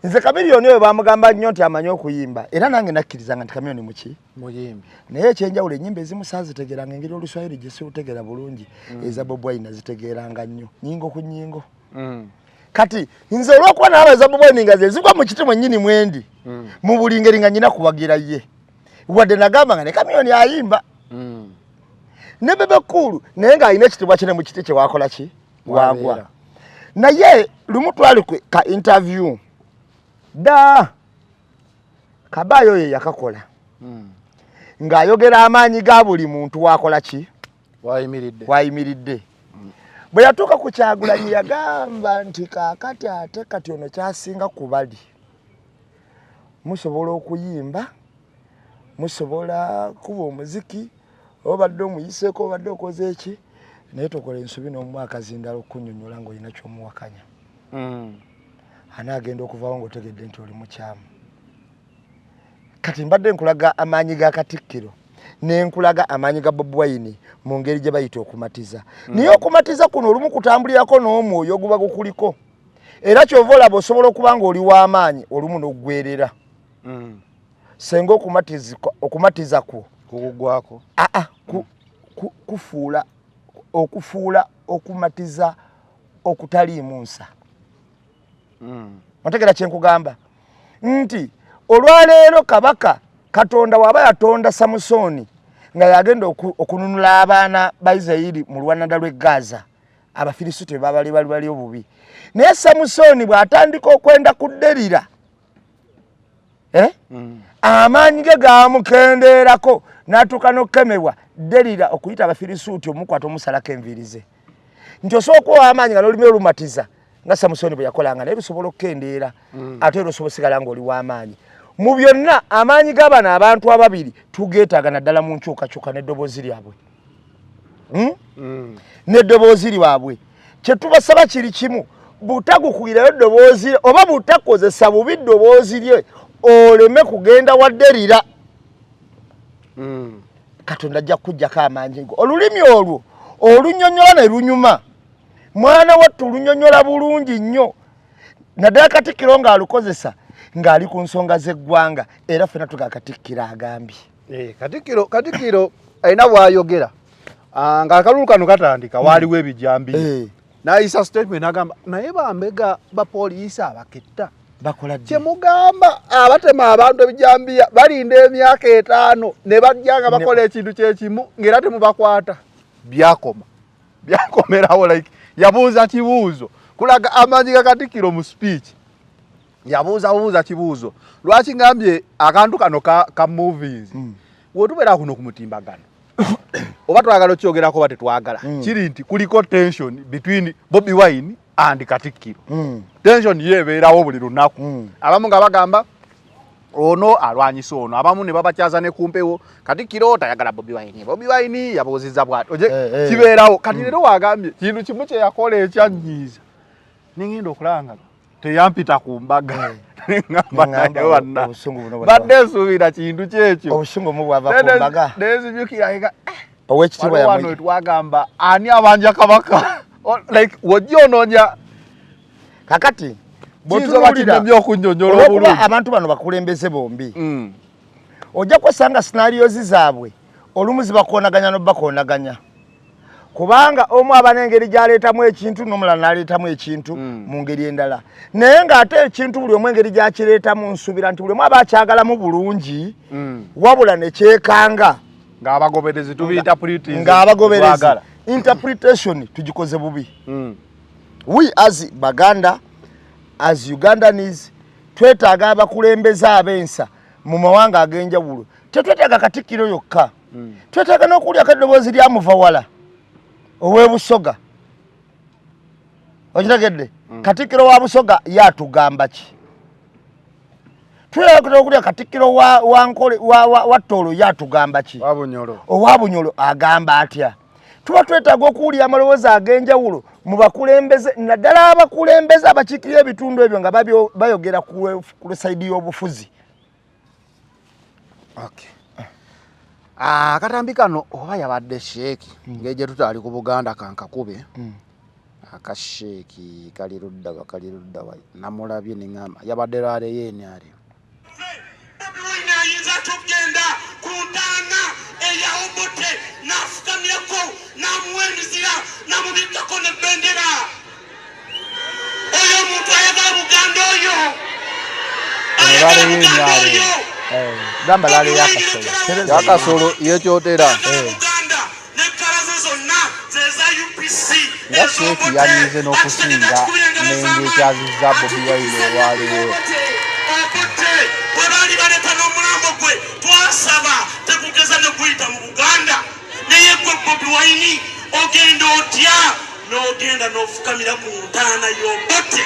Speaker 2: nze Kamiliyoni oyo bamugamba nnyo nti amanyi okuyimba era nange nakkirizanga nti Kamiliyoni muki
Speaker 3: muyimbi
Speaker 2: naye ekyenjawulo ennyimba ezimu saazitegeranga engeri Oluswayiri gye sirutegera bulungi eza Bobi Wine nazitegeranga nnyo nyingo ku nyingo kati nze olw'okuba n'abaza Bobi Wine nga ze zigwa mu kiti mwennyini mwendi mu buli ngeri nga nnyina kubagira ye wadde nagamba nga ne Kamiliyoni ayimba ne Bebe Cool naye ng'alina ekitibwa kine mu kiti kye wakola ki wagwa naye lumu twali ka interview da Kabayo ye yakakola ng'ayogera amaanyi ga buli muntu wakola ki wayimiridde bwe yatuuka ku Kyagulanyi yagamba nti kaakati ate kati ono kyasinga ku bali musobola okuyimba musobola kuba omuziki obadde omuyiseeko obadde okoze eki naye tokola ensobi n'omwaka zindala okunnyonnyola ng'olina ky'omuwakanya anaagenda okuvaawo ng'otegedde nti oli mukyamu kati mbadde nkulaga amaanyi ga Katikkiro nenkulaga amaanyi ga Bobi Wine mu ngeri gye bayita okumatiza naye okumatiza kuno olumu kutambulirako n'omwoyo oguba gukuliko era kyova olaba osobola okuba nga oli w'amaanyi olumu n'oggwerera senga okumatiza kwo
Speaker 3: kugugwako
Speaker 2: okufuula okumatiza okutaliimu nsa otegera kyenkugamba nti olwaleero Kabaka Katonda waba yatonda Samusoni nga yagenda okununula abaana ba Isirayiri mu lwananda lw'e Gaza Abafirisuuti bali obubi naye Samusoni bw'atandika okwenda kudderira amaanyi ge gaamukendeerako n'atuuka n'okukemebwa derira okuyita Abafirisuuti omukwata omusalako enviiri ze nti osooka ow'amaanyi nga n'olulimi olumatiza nga Samusoni bwe yakolanga naye lusobola okukendeera ate era osobola osigala ng'oli w'amaanyi mu byonna amaanyi g'abano abantu ababiri tugeetaaga naddala mu nkyukakyuka n'eddoboozi lyabwe n'eddoboozi lyabwe kye tubasaba kiri kimu butagukwirayo eddoboozi oba butakozesa bubi eddoboozi lye oleme kugenda wadderira Katonda ajja kujjako amaanyi go olulimi olwo olunnyonnyola ne lunyuma mwana wattu olunyonnyola bulungi nnyo naddala Katikkiro ng'alukozesa ng'ali ku nsonga z'eggwanga era ffenna tuga Katikkiro agambye
Speaker 3: Katikkiro alina bw'ayogera ng'akalulu kano katandika waaliwo ebijambiya n'ayisa statement agamba naye bambega bapoliisi abaketta
Speaker 2: bakola ddi
Speaker 3: kyemugamba abatema abantu ebijambiya balinda emyaka 5 ne bajja nga bakola ekintu kyekimu ng'era temubakwata byakomerawo like yabuuza kibuuzo kulaga amaanyi ga Katikkiro mu speech yabuuza kibuuzo lwaki ngambye akantu kano ka movies wotubeera kuno ku mutimbagano oba twagala okyogerako oba tetwagala kiri nti kuliko tension between Bobi Wine and Katikkiro tension yeebeerawo buli lunaku abamu nga bagamba ono alwanyisa ono abamu ne babakyaza ne kumpewo Katikkiro tayagala Bobi Wine yabozizza bw'atyo kibeerawo kati leero wagambye kintu kimu kye yakola ekyanyiiza ningenda okulanga teyampita ku mbaga badde nsuubira kintu kyekyo
Speaker 2: obusungu mu bwava ku mbaga
Speaker 3: nezijukira ega
Speaker 2: owekitiibwa
Speaker 3: wano twagamba ani abanja kabaka like wojja
Speaker 2: kakati
Speaker 3: botuulira
Speaker 2: abantu bano bakulembeze bombi ojja kwesanga scenarios zaabwe olumu zibakoonaganya n'obakoonaganya kubanga omu aba n'engeri gy'aleetamu ekintu n'omulala n'aleetamu ekintu mu ngeri endala naye ng'ate ekintu buli omu engeri gy'akireetamu nsuubira nti buli omu aba akyagalamu bulungi wabula ne kyekanga
Speaker 3: ng'abagoberezi tubiyita
Speaker 2: ng'abagoberezi interpretation tugikoze bubi we as Baganda as Ugandans twetaaga abakulembeze abensa mu mawanga ag'enjawulo tetwetaaga Katikkiro yokka twetaaga n'okulya akadoboozi lyamuva wala ow'ebusoga okitegedde Katikkiro wa Busoga yatugamba ki twetaaga okulya Katikkiro wa Toolo yatugamba ki owa Bunyolo agamba atya tuba twetaaga okuwulira amaloboozi ag'enjawulo mu bakulembeze naddala abakulembeze abakiikirira ebitundu ebyo nga bayogera ku sayidi y'obufuzi.
Speaker 3: Akatambi kano oba yabadde sheeki ng'egye tutaali ku Buganda kankakube akasheeki kali ludda wa namulabye ne ŋŋamba yabadde lwaleyo enaali
Speaker 6: Bobi Wine ayinza tugenda ku ntaana eya Obote n'afukamyako n'amuwa emizira n'amubikkako n'ebbendera oyo omuntu ayagala Buganda oyo ayagala Buganda oyo
Speaker 2: gamba lale
Speaker 3: yakasolo yekyotera
Speaker 6: Buganda n'ekkala ze zonna zeza UPC
Speaker 3: nga sheeki yanyize n'okusinga n'engekyazizza Bobi Wine olwaleero
Speaker 6: bwebaali baleeta n'omulambo gwe twasaba tekugeza ne guyita mu Buganda naye gwe Bobi Wine ogenda otya n'ogenda n'ofukamira ku ntaana y'Obote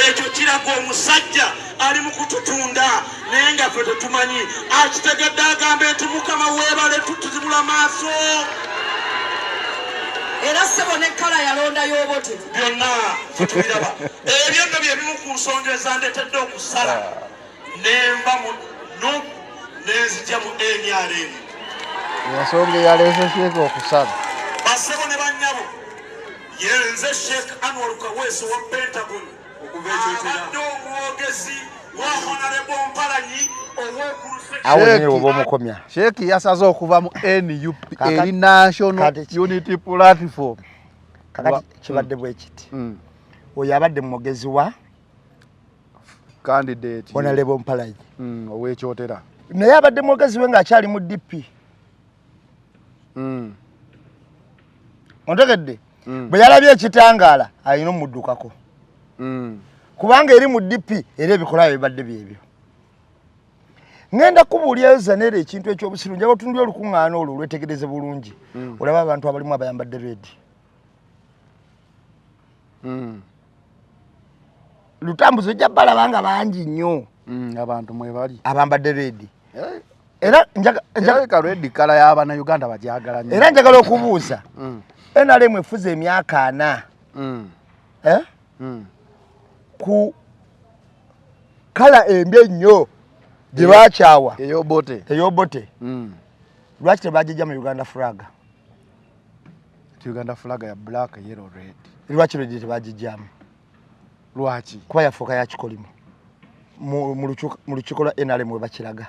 Speaker 6: ekyo kiraga omusajja ali mu kututunda naye nga ffe tetumanyi akitegedde agamba enti Mukama weebale tutuzibula maaso era ssebo n'ekkala yalonda y'Obote byonna tubiraba ebyo nno bye bimu ku nsonga ezandetedde okusala nemba mu nenzija mu NRM
Speaker 3: ensonga eyaleese sheeki okusala
Speaker 6: bassebo ne bannyabo yenze Sheikh Anwar Kaweso wa Pentagon abadde omwogezi wa Honorable Mpalanyi
Speaker 2: ow'okuluseobomukomya
Speaker 3: sheeki yasaze okuva mu NUP eri National Unity Platform
Speaker 2: kakati kibadde bwe kiti oyo abadde mwogezi wa
Speaker 3: candidate
Speaker 2: Honorable Mpalanyi
Speaker 3: ow'ekyotera
Speaker 2: naye abadde mwogezi we ng'akyali mu DP ontegedde bwe yalabye ekitangaala alina omuddukako kubanga eri mu DP era ebikolayo bibadde byebyo ngenda kubuulyayo Zanera ekintu ekyobusiru njaga otunulya olukuŋŋaana olwo olwetegereze bulungi olaba abantu abalimu abayambadde reedi lutambuzo ojja balabanga bangi nnyo
Speaker 3: abantu mwebali
Speaker 2: abambadde reedi era
Speaker 3: njagala reedi kala y'abana Uganda bagyagala nnyo
Speaker 2: era njagala okubuuza NRM efuze emyaka 4 ku kala embi ennyo gye baakyawa ey'Obote lwaki tebagijja mu Uganda flag
Speaker 3: ya black yellow red
Speaker 2: lwaki reedi tebagijjamu
Speaker 3: lwaki
Speaker 2: kuba yafuuka yakikolimu mu lukiiko lwa NRM we bakiraga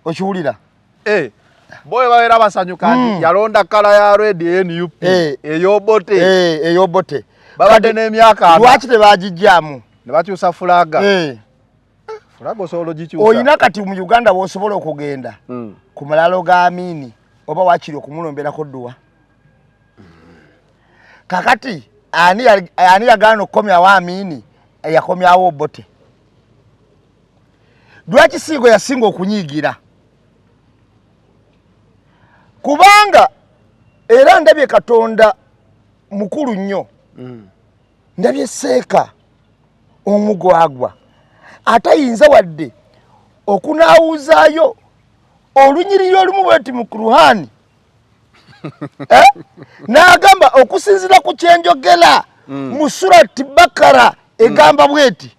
Speaker 2: okiwulira
Speaker 3: boye babeera basanyuka nti yalonda kala ya red NUP
Speaker 2: ey'Obote
Speaker 3: babadde n'emyaka
Speaker 2: lwaki tebagijjamu
Speaker 3: ne bakyusa fulaga fulaga osobola ogikyusa
Speaker 2: oyina kati mu Uganda w'osobola okugenda ku malalo ga Amini oba wakiri okumulomberako dduwa kakati ani yagaana okukomyawo Amini yakomyawo Obote lwaki Singo yasinga okunyiigira kubanga era ndabye Katonda mukulu nnyo ndabye Seeka omugwagwa atayinza wadde okunaawuzaayo olunyiriri olumu bweti mu Kuruhani n'agamba okusinzira ku kyenjogera mu surati Bakara egamba bweti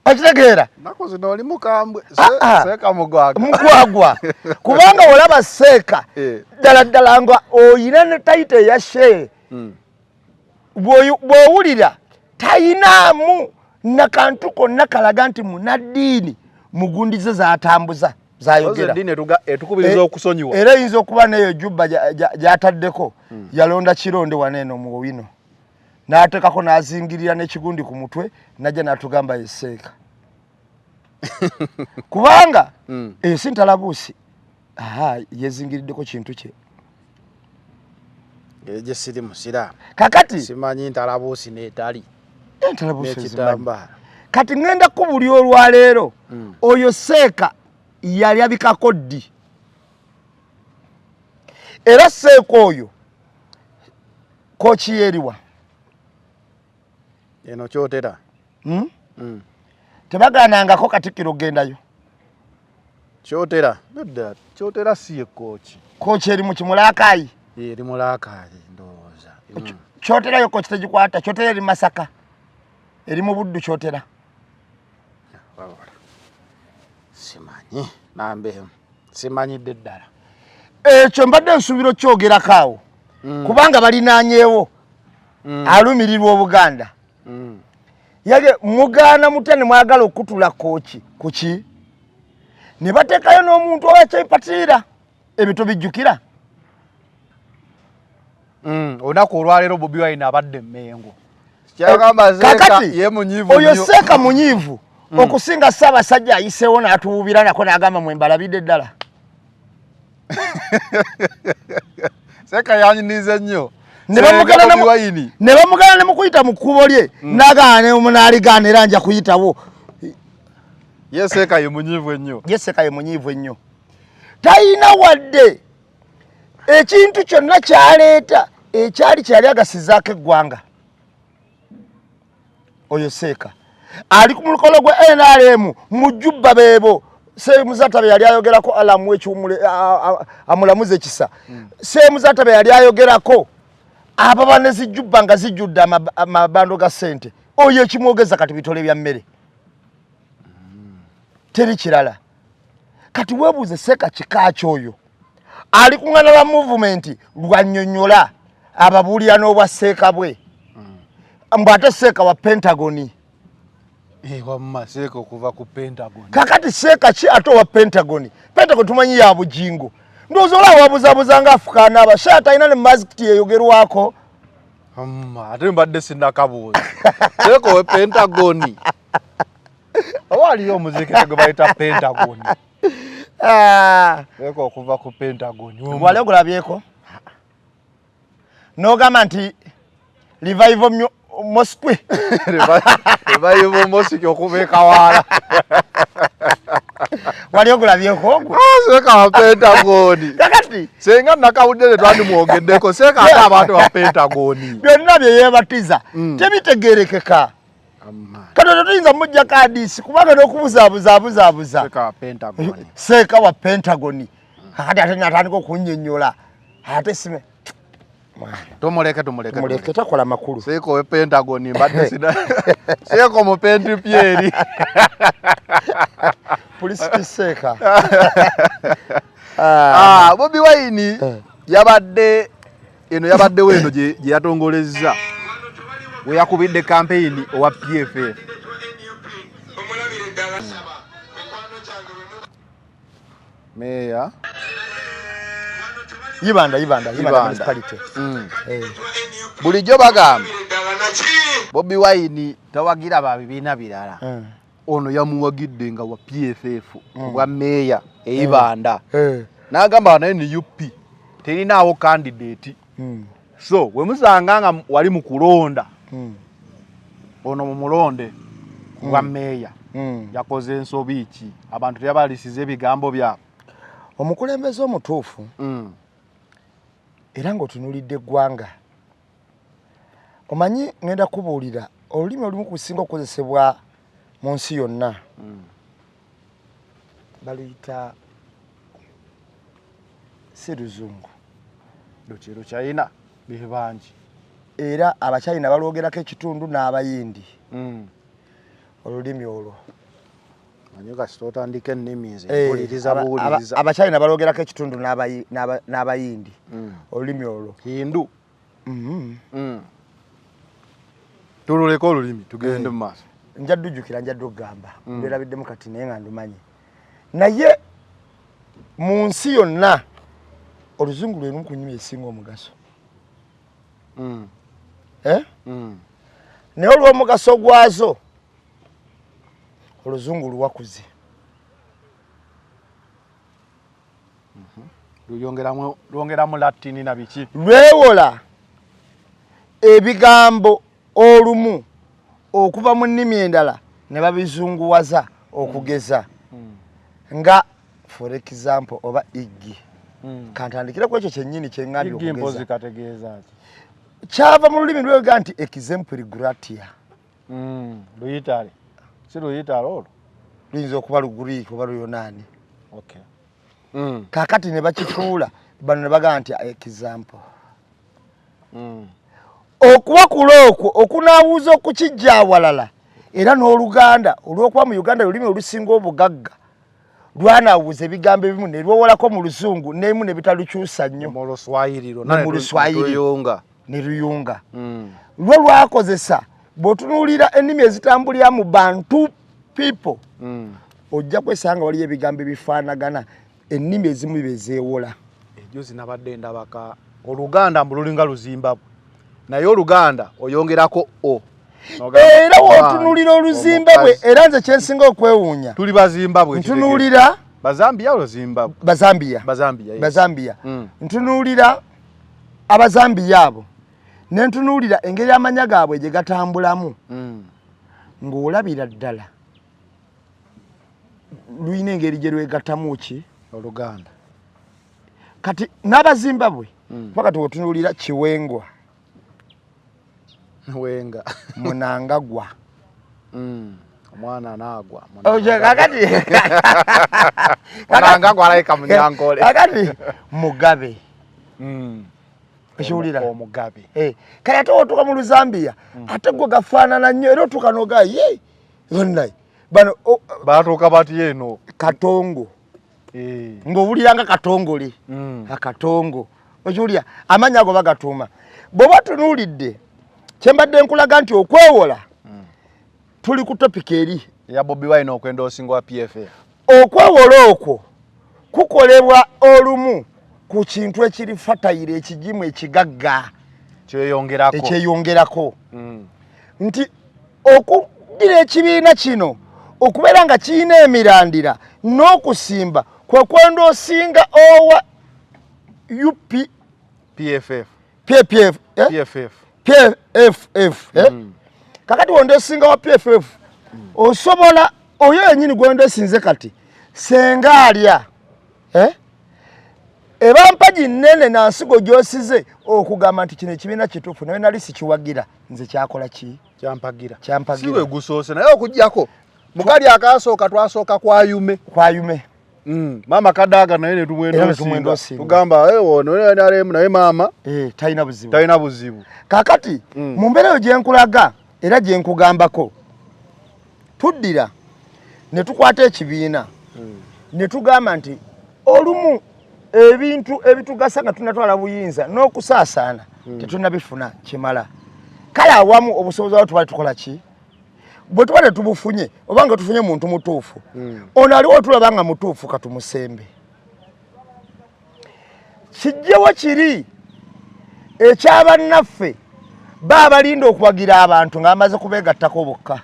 Speaker 2: akitegeera
Speaker 3: nako zino oli mukambwe seeka
Speaker 2: mugwagwa kubanga olaba seeka ddala nga oyina ne tayita eya shehe bw'owulira tayinaamu nakantu konna kalaga nti munaddiini mugundize z'atambuza z'ayogera
Speaker 3: etukubiriza okusonyiwa
Speaker 2: era eyinza okuba neyo jubba gy'ataddeko yalonda kironde waneeno mu wino n'ateekako n'azingirira n'ekigundi ku mutwe najja n'atugamba yeseeka kubanga si ntalabuusi yezingiriddeko kintu kye
Speaker 3: gye siri musiraamu
Speaker 2: kakati
Speaker 3: simanyi ntalabuusi n'etali
Speaker 2: n'ekitambala kati ngenda kubuli olwaleero oyo seeka yali abikako ddi era seeka oyo kokiyeriwa
Speaker 3: eno kyotera
Speaker 2: tebaganangako Katikkiro gendayo
Speaker 3: kyotera si ye
Speaker 2: kooki eri mu Kimulaakaayi
Speaker 3: eri Mulaakaayi ndowooza
Speaker 2: kyoterayo kooki tegikwata kyotera eri Masaka eri mu Buddu kyotera
Speaker 3: simanyi nambe simanyidde ddala
Speaker 2: ekyo mbadde nsuubira okyogerako awo kubanga balinaanyeewo alumirirwa Obuganda yage mugaana mutya ne mwagala okutula kooki kuki ne bateekayo n'omuntu ow'ekyepatiira ebyo tobijjukira
Speaker 3: olunaku olwaleero Bobi Wine abadde Mmengo
Speaker 2: kakati oyo seeka munyiivu okusinga Ssaabasajja ayiseewo n'atuwuubira nako n'agamba mwembalabidde ddala
Speaker 3: seeka yanyinize nnyo
Speaker 2: ne bamugana ne mukuyita mu kkubo lye n'agaana ne munaligaana era nja kuyitawo
Speaker 3: ye seeka ye munyiivu ennyo tayina wadde ekintu kyonna kyaleeta kyali agasizaako eggwanga oyo seeka ali ku mukolo gwa NRM mu Jubba beebo Seemuzatabe yali ayogerako alamu ekyumule amulamuze ekisa Seemuzatabe yali ayogerako ababa ne zijjubba nga zijjudde amabando ga ssente oyo ekimwogeza kati bitole bya mmere teri kirala kati weebuuze seeka kika kyoyo ali kuŋŋaana lwa movement lwannyonnyola ababuulira n'obwa seeka bwe mbu ate seeka wa Pentagoni wamma seeka okuva ku Pentagoni
Speaker 2: kakati seeka ki ate owa Pentagoni tumanyi ya bujingo ndowooza olaba wabuzabuza nga afukaana abasha talina ne mazikiti eyogerwako
Speaker 3: ate mbadde sinnakabuuza seeka owe Pentagoni waliyo omuzikiti gwe bayita Pentagoni seeka okuva ku Pentagoni
Speaker 2: wali ogulabyeko n'ogamba nti revival Mosque
Speaker 3: revival Mosque okuva ekawaala
Speaker 2: wali ogulabyeko ogwo
Speaker 3: seeka wa Pentagoni
Speaker 2: kakati
Speaker 3: senga nakawuddere twandimwogeddeko seeka ate abantu ba Pentagoni
Speaker 2: byonna bye yeebatiza tebitegeerekeka kati tuyinza mujjako hadiisi kubanga n'okubuzaabuza seeka wa Pentagoni kakati ate natandika okunnyonnyola ate sime
Speaker 3: tumuleke
Speaker 2: takola makulu
Speaker 3: seeka owe Pentagoni mbadde sida seeka mu Penti Pieri
Speaker 2: Pulisiti seeka
Speaker 3: Bobi Wine yabaddewo eno gye yatongolezza we yakubidde campaign owa PFF meya
Speaker 2: yibanda municipality
Speaker 3: bulijjo bagamba Bobi Wine tawagira ba bibiina birala ono yamuwagidde nga wa PFF wa meya eibanda n'agamba naye ni UP terinaawo candidate so we musanga nga wali mu kulonda ono mu mulonde wa meya yakoze ensobi ki abantu teyabalisize ebigambo byabo
Speaker 2: omukulembeze omutuufu era ng'otunulidde eggwanga omanyi ngenda kubuulira olulimi olumu kusinga okukozesebwa mu nsi yonna baluyita si Luzungu
Speaker 3: Luchina bibanji
Speaker 2: era Abachina balwogerako ekitundu n'Abayindi olulimi olwo
Speaker 3: anyoga sitotandika ennimi empuliriza buwuliriza
Speaker 2: Abachina balwogerako ekitundu n'Abayindi olulimi olwo
Speaker 3: Hindu tululeko olulimi tugende mu maaso
Speaker 2: njadujukira njadugamba nderabiddemu kati naye nga ndumanyi naye mu nsi yonna oluzungu lwe lumu ku nnimi esinga omugaso naye olw'omugaso gwazo oluzungu luwakuze
Speaker 3: lwongeramu Latini na biki
Speaker 2: lwewola ebigambo olumu okuva mu nnimi endala ne babizunguwaza okugeza nga for example oba iggi kantandikira ku ekyo kyennyini kyeŋŋambye
Speaker 3: okugeza
Speaker 2: kyava mu lulimi lwega nti exempli gratia
Speaker 3: luyitale si luyitale olwo
Speaker 2: luyinza okuba Lugriiki oba Luyonaani kaakati ne bakifuula bano ne bagamba nti example okuba kulo okwo okunaawuza okukijja awalala era n'Oluganda olw'okuba mu Uganda lulimi olusinga obugagga lwanaawuza ebigambo ebimu ne lwowolako mu Luzungu n'emu ne bitalukyusa nnyo
Speaker 3: mu Luswayiri
Speaker 2: ne luyunga lwo lwakozesa bw'otunuulira ennimi ezitambulira mu Bantu people ojja kwesanga waliyo ebigambo ebifaanagana ennimi ezimu bezeewola
Speaker 3: ejo zinabadde ndabaka Oluganda mbululinga Luzimbabwe naye Oluganda oyongerako o
Speaker 2: era w'otunuulira Oluzimbabwe era nze kyensinga okwewuunya
Speaker 3: tuli Bazimbabwe
Speaker 2: ntunuulira
Speaker 3: Bazambia Luzimbabwe
Speaker 2: Bazambia ntunuulira Abazambia abo ne ntunuulira engeri amanya gaabwe gye gatambulamu ng'olabira ddala luyina engeri gye lwegattamu ki
Speaker 3: Oluganda
Speaker 2: kati n'Abazimbabwe pakati wotunuulira Kiwengwa
Speaker 3: Wenga
Speaker 2: Munangagwa
Speaker 3: omwana anagwa
Speaker 2: kakati
Speaker 3: Munangagwa alayika Munyankole
Speaker 2: kakati Mugabe ekiwulira
Speaker 3: Omugabe
Speaker 2: kale ate otuuka mu Luzambia ate gwe gafaanana nnyo era otuuka noga ye yonna bano
Speaker 3: batuuka bati eno
Speaker 2: Katongo ng'owuliranga Katongole akatongo okiwulira amanya ago bagatuuma bw'oba tunuulidde kyembadde nkulaga nti okwewola tuli ku topic eri
Speaker 3: ya Bobi Wine okwenda osingo wa PFF
Speaker 2: okwewola okwo kukolebwa olumu ku kintu ekiri fatayire ekigimu ekigagga ekyeyongerako nti okuddira ekibiina kino okubeera nga kiyina emirandira n'okusimba kwe kwenda osinga owa PFF kakati wonde osinga wa PFF osobola oyo yennyini gwenda osinze kati senga alya ebampaji nnene na nsigo gy'osize okugamba nti kino ekibiina kituufu naye nali sikiwagira nze kyakola ki
Speaker 3: kyampagira
Speaker 2: siwe
Speaker 3: gusoose naye okujjako mugali akasooka twasooka kwayume mama Kadaga naye ne tumwenda osinga tugamba ono naye mama talina buzibu
Speaker 2: kakati mu mbeera eyo gye nkulaga era gye nkugambako tuddira ne tukwata ekibiina ne tugamba nti olumu ebintu ebitugasa nga tunatwala buyinza n'okusaasaana tetunnabifuna kimala kale awamu obusobozi awo tubale tukola ki bwe tuba tetubufunye oba nga tufunye muntu mutuufu ono aliwo tulaba nga mutuufu katumusembe kijjewo kiri ekyabannaffe baabalinda okuwagira abantu ng'amaze kubeegattako bokka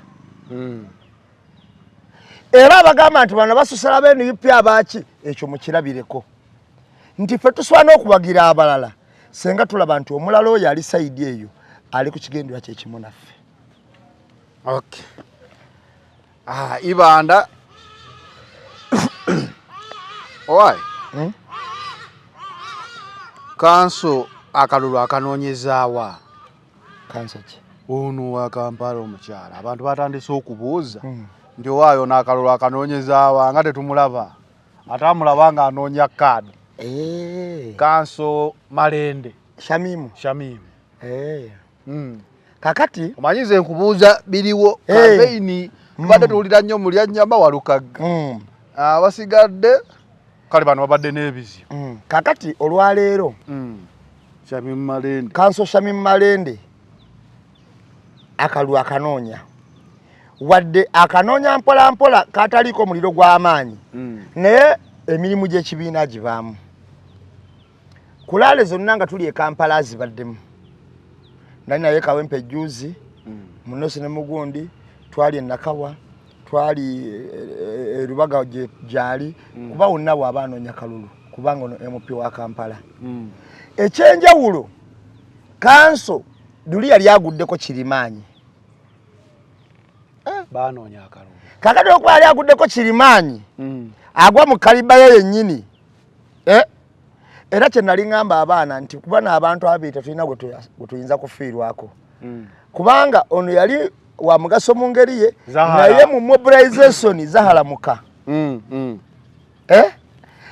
Speaker 2: era abagamba nti bano basusala b'NUP abaaki ekyo mukirabireko nti ffe tuswana okuwagira abalala senga tulaba nti omulala oyo ali sayidi eyo ali ku kigendera kyekimu naffe
Speaker 3: Ibanda owai kanso akalulu akanoonyezaawa
Speaker 2: kanso ki
Speaker 3: ono wa Kampala omukyala abantu batandise okubuuza nti owaayo n'akalulu akanoonyeza wanga tetumulaba atamulaba nga anoonya kaadi Kanso Malende Shamimu
Speaker 2: kakati
Speaker 3: omanyize nkubuuza biriwo kampeyini tubadde tuwulira nnyo mu Lyanyama Walukagga abasigadde kale bano babadde n'ebizibu
Speaker 2: kakati olwaleero
Speaker 3: Shamimu Malende
Speaker 2: Kanso Shamimu Malende akalu akanoonya wadde akanoonya mpola mpola kataliko muliro gw'amaanyi naye emirimu gy'ekibiina gibaamu kulaale zonna nga tuli e Kampala zibaddemu nali naye Kawempe juzi Munosi ne Mugundi twali Nakawa twali Rubaga gyali kuba wonna bw'abaanoonya kalulu kubanga ono MP wa Kampala ekyenjawulo Kanso Duli yali aguddeko Kirimaanyi
Speaker 3: baanoonya akalulu
Speaker 2: kakati okuba yali aguddeko Kirimaanyi agwa mu kaliba ye yennyini era kye nali ngamba abaana nti kuba n'abantu abiri tetulina gwe tuyinza kufiirwako kubanga ono yali wa mugaso mu ngeri ye naye mu mobilization zahalamuka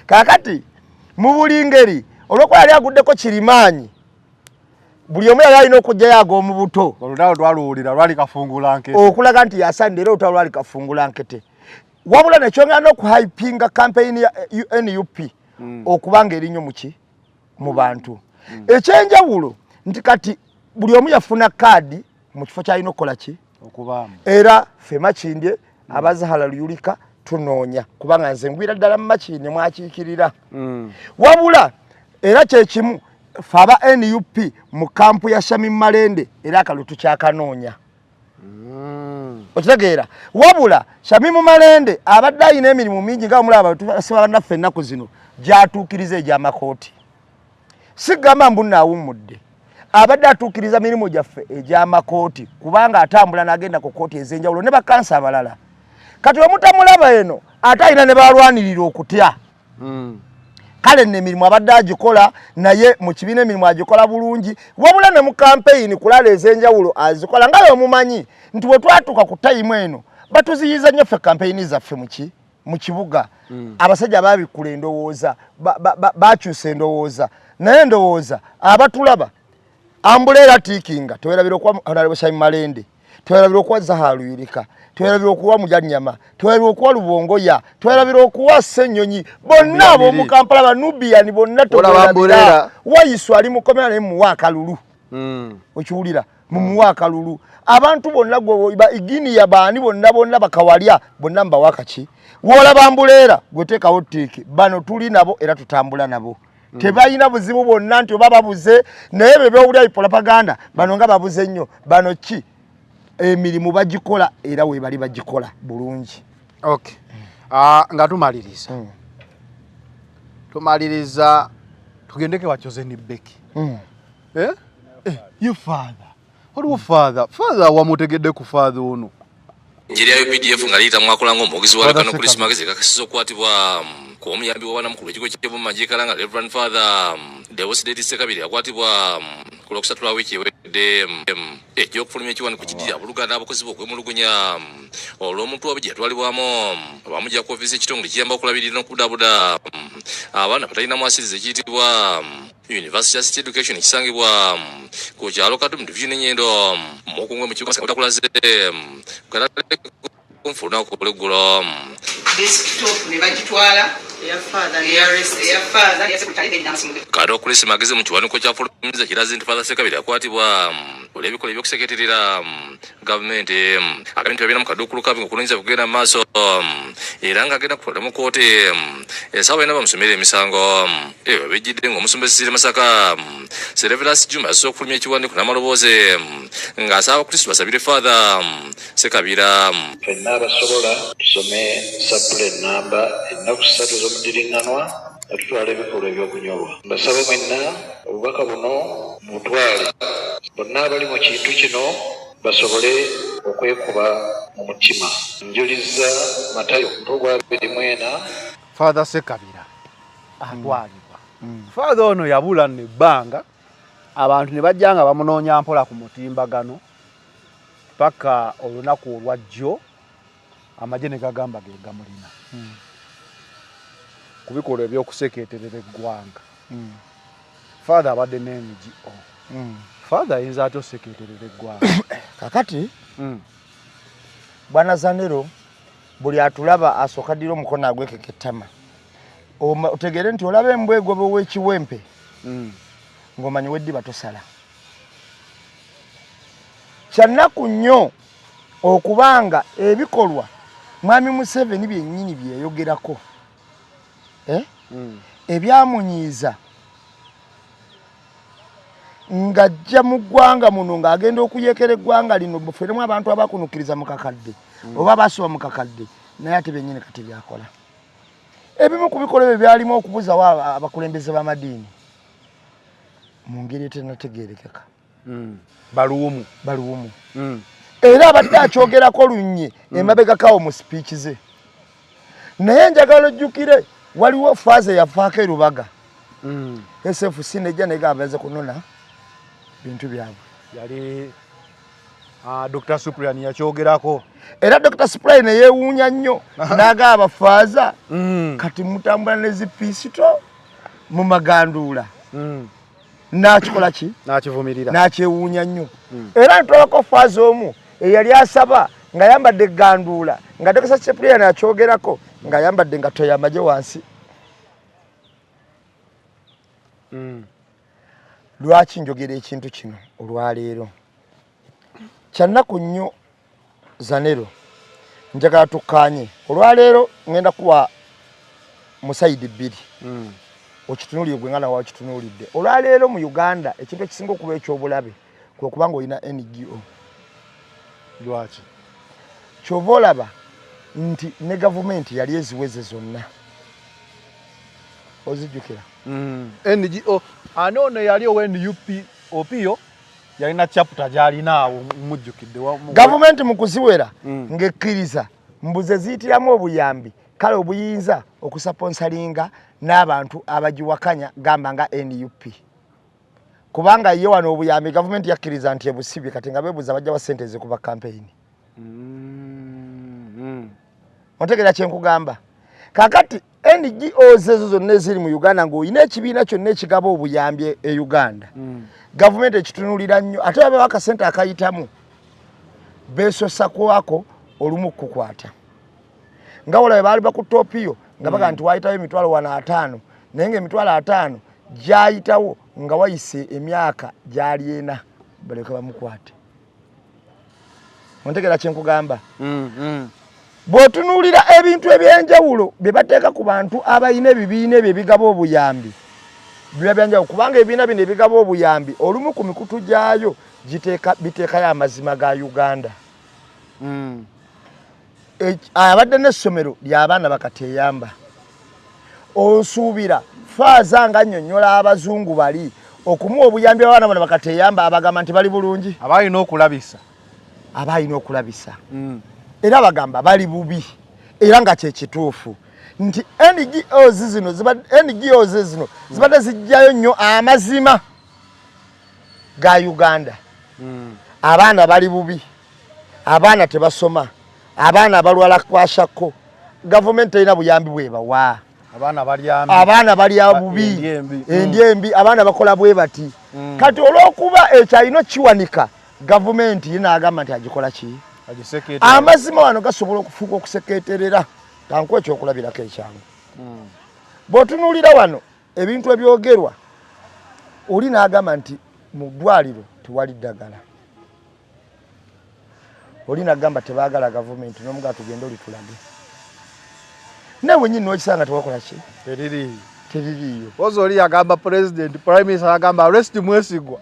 Speaker 2: kakati mu buli ngeri olwokuba yali aguddeko Kirimaanyi buli omu yali alina okujjayo ag'omu buto
Speaker 3: olutalo twaluwulira lwali kafungula nkete
Speaker 2: okulaga nti yasande era olutalo lwali kafungula nkete wabula nekyongera n'okuhypinga kampeyini ya NUP okubanga erinyo muki mu bantu ekyenjawulo nti kati buli omu yafuna kaadi mu kifo kyalina okukola ki
Speaker 3: okubaamu
Speaker 2: era ffe Makindye abazahala luyulika tunoonya kubanga nze ngwira ddala mu Makindye mwakiikirira wabula era kyekimu ffe aba NUP mu kampu ya Shamimu Malende era akalu tukyakanoonya okitegeera wabula Shamimu Malende abadde alina emirimu mingi nga mulaba bannaffe ennaku zino gyatuukiriza egy'amakooti sigamba mbunna awummudde abadde atuukiriza mirimu gyaffe egy'amakooti kubanga atambula n'agenda ku kooti ez'enjawulo ne bakansa abalala kati omutamulaba eno ate alina ne balwanirira okutya kale n'emirimu abadde agikola naye mu kibiina emirimu agikola bulungi wabula ne mu kampeyini kulala ez'enjawulo azikola nga yomumanyi nti bwe twatuuka ku tayimu eno batuziyiza nnyo ffe kampeyini zaffe mu kibuga abasajja babikula endowooza bakyusa endowooza naye endowooza abatulaba ambuleera tiikinga tewerabira okuwa Honorable Shamimu Malende tewerabira okuwa Zahara Luyirika tewerabira okuwa Mujanyama tewerabira okuwa Lubongoya tewerabira okuwa Ssenyonyi bonna ab'omu Kampala banubiani bonna tewerabira wayiswa ali mukomera naye muwa akalulu okiwulira mumuwa akalulu abantu bonna gwe iginiya baani bonna bakawalya bonna mbawa kaki wolaba ambuleera gweteekawo tiiki bano tuli nabo era tutambula nabo tebalina buzibu bonna nti oba babuze naye bebyowulya propaganda bano nga babuze nnyo bano ki emirimu bagikola era webali bagikola bulungi
Speaker 3: okay nga tumaliriza tugendeke wachoze ni Beki you father waliwo father wamutegedde ku father ono
Speaker 10: njiri ayo PDF nga liita mwakola ng'omwogezi wa Lukano Chris Magezi kakasiza okukwatibwa ku omuyambi wa banamukulu w'ekigo ky'ebyomu Magikala nga Reverend Father Dewosideti Ssekabiri akwatibwa ku Lwokusatu lwa wiiki ewedde egy'okufulumya ekiwani ku kidira buluganda abakozi b'okwemulugunya olw'omuntu wabujja yatwalibwamu bamujja ku ofiisi ekitongole kiyamba okulabirira n'okudaabuda abaana batalina mwasiriza ekiyitibwa University Assist Education ekisangibwa ku kyalo Kadum Division Enyendo mukungwe mu kibuga kulaze kumfuna ku kulegula
Speaker 11: desktop ne bagitwala ya father
Speaker 10: kado Chris Magezi mu kiwanuko kya fulumiza kirazi nti Father Ssekabiri akwatibwa olebikola ebyokuseketerera gavumenti akantu yabina mu kadukulu kabi okulunyiza kugenda mu maaso era nga agenda kukola mu kooti esaawa ena bamusomera emisango bejjidde ng'omusomesa Sire Masaka Sereveras Juma asobola okufulumya ekiwandiiko n'amaloboozi ng'asaba Kristo basabire Father Ssekabiri
Speaker 12: fenna abasobola tusome sampule namba ennaku 3 z'omudiringanwa atutwala ebikolwa ebyokunyolwa mbasaba mwenna obubaka buno mutwale bonna abali mu kintu kino basobole okwekuba mu mutima njuliza Matayo omutwe gwa 24
Speaker 3: Father Ssekabiri atwalibwa Father ono yabula n'ebbanga abantu ne bajja nga bamunoonya mpola ku mutimbagano paka olunaku olwajjo amagye ne gagamba ge gamulina kubikolwa ebyokuseketerera eggwanga. Father abadde ne NGO. Father ayinza atya oseketerera eggwanga?
Speaker 2: Kakati Bwana Zanero buli atulaba asooka ddira omukono agwekeketama. Otegere nti olaba embwegwe w'ekiwempe ng'omanyi weddiba tosala. Kyannaku nnyo okubanga ebikolwa Mwami Museveni byennyini byeyogerako ebyamunyiiza ng'ajja mu ggwanga muno ng'agenda okuyekera eggwanga lino buferemu abantu abakunukiriza mu kakadde oba basoba mu kakadde naye ate byennyini kati byakola. Ebimu ku bikolwa ebyo byalimu okubuzawo abakulembeze b'amadiini mu ngeri etenategeerekeka. Baluwumu. Era abadde akyogerako lunnye emabegakawo mu speech ze. Naye njagala ojjukire waliwo faaze yafaako e Lubaga. SFC nejja negamba baze kunona bintu byabwe.
Speaker 3: Yali Dr. Cyprian yakyogerako. Era
Speaker 2: Dr. Cyprian yeewuunya nnyo n'agamba faaza kati mutambula ne zipisito mu maganduula. N'akikola ki?
Speaker 3: N'akivumirira.
Speaker 2: N'akyewuunya nnyo. Era ntolako faaza omu eyali asaba nga yambadde ganduula nga Dr. Cyprian akyogerako nga yambadde engatto y'amagye wansi. Lwaki njogera ekintu kino olwaleero? Kyannaku nnyo Zanero njagala tukkaanye. Olwaleero ngenda kuwa mu sayidi bbiri. Okitunuulire gwe nga nawe okitunuulidde. Olwaleero mu Uganda ekintu ekisinga okuba eky'obulabe kwe kuba ng'olina NGO.
Speaker 3: Lwaki?
Speaker 2: Kyova olaba nti ne gavumenti yali eziweze zonna. Ozijjukira?
Speaker 3: NGO ani ono yali owa NUP opiyo yalina chapter gy'alinaawo mujjukidde.
Speaker 2: Gavumenti mu kuziwera ng'ekkiriza mbuze ziyitiramu obuyambi kale obuyinza okusaponsalinga n'abantu abagiwakanya gamba nga NUP. Kubanga ye wano obuyambi gavumenti yakkiriza nti ebusibye kati nga beebuza bajja wa ssente ezikuba campaign. Ontegeera kye nkugamba? Kakati NGOs ezo zonna eziri mu Uganda ng'olina ekibiina kyonna ekigaba obuyambi e Uganda. Gavumenti ekitunuulira nnyo ate babeewo akasente akayitamu beesosa kwako olumu kukwata. Nga walabe baali bakutte opiyo nga baga nti waayitawo emitwalo 5 naye ng'emitwalo 5 gyayitawo nga wayise emyaka gyali 4 baleka bamukwate. Ontegeera kye nkugamba? Bw'otunuulira ebintu ebyenjawulo bye bateeka ku bantu abalina ebibiina ebyo ebigaba obuyambi biba byanjawulo kubanga ebibiina bino ebigaba obuyambi olumu ku mikutu gyayo biteekayo amazima ga Uganda. Abadde n'essomero ly'abaana bakateeyamba. Osuubira faaza nga annyonnyola abazungu bali okumuwa obuyambi abaana bano bakateeyamba abagamba nti bali bulungi.
Speaker 3: Abalina okulabisa.
Speaker 2: Abalina okulabisa. Era bagamba bali bubi. Era nga kye kituufu nti NGOs zino zibadde zijjayo nnyo amazima ga Uganda. Abaana bali bubi. Abaana tebasoma. Abaana balwala kwashako. Gavumenti erina buyambi bwebawa. Abaana balya bubi. Endyembi. Abaana bakola bwe bati. Kati olw'okuba ekyalina kiwanika gavumenti inaagamba nti agikola ki? Amazima wano gasobola okufuuka okuseketerera. Tankuwa ekyokulabirako ekyangu. Bw'otunuulira wano ebintu ebyogerwa oli n'agamba nti mu ddwaliro tewali ddagala. Oli n'agamba tebaagala gavumenti n'omugala tugende oli tulage. Nawe nnyini n'okisanga tewakola ki? Teririiyo.
Speaker 3: Ozo oli yagamba president, prime minister agamba arrest Mwesigwa.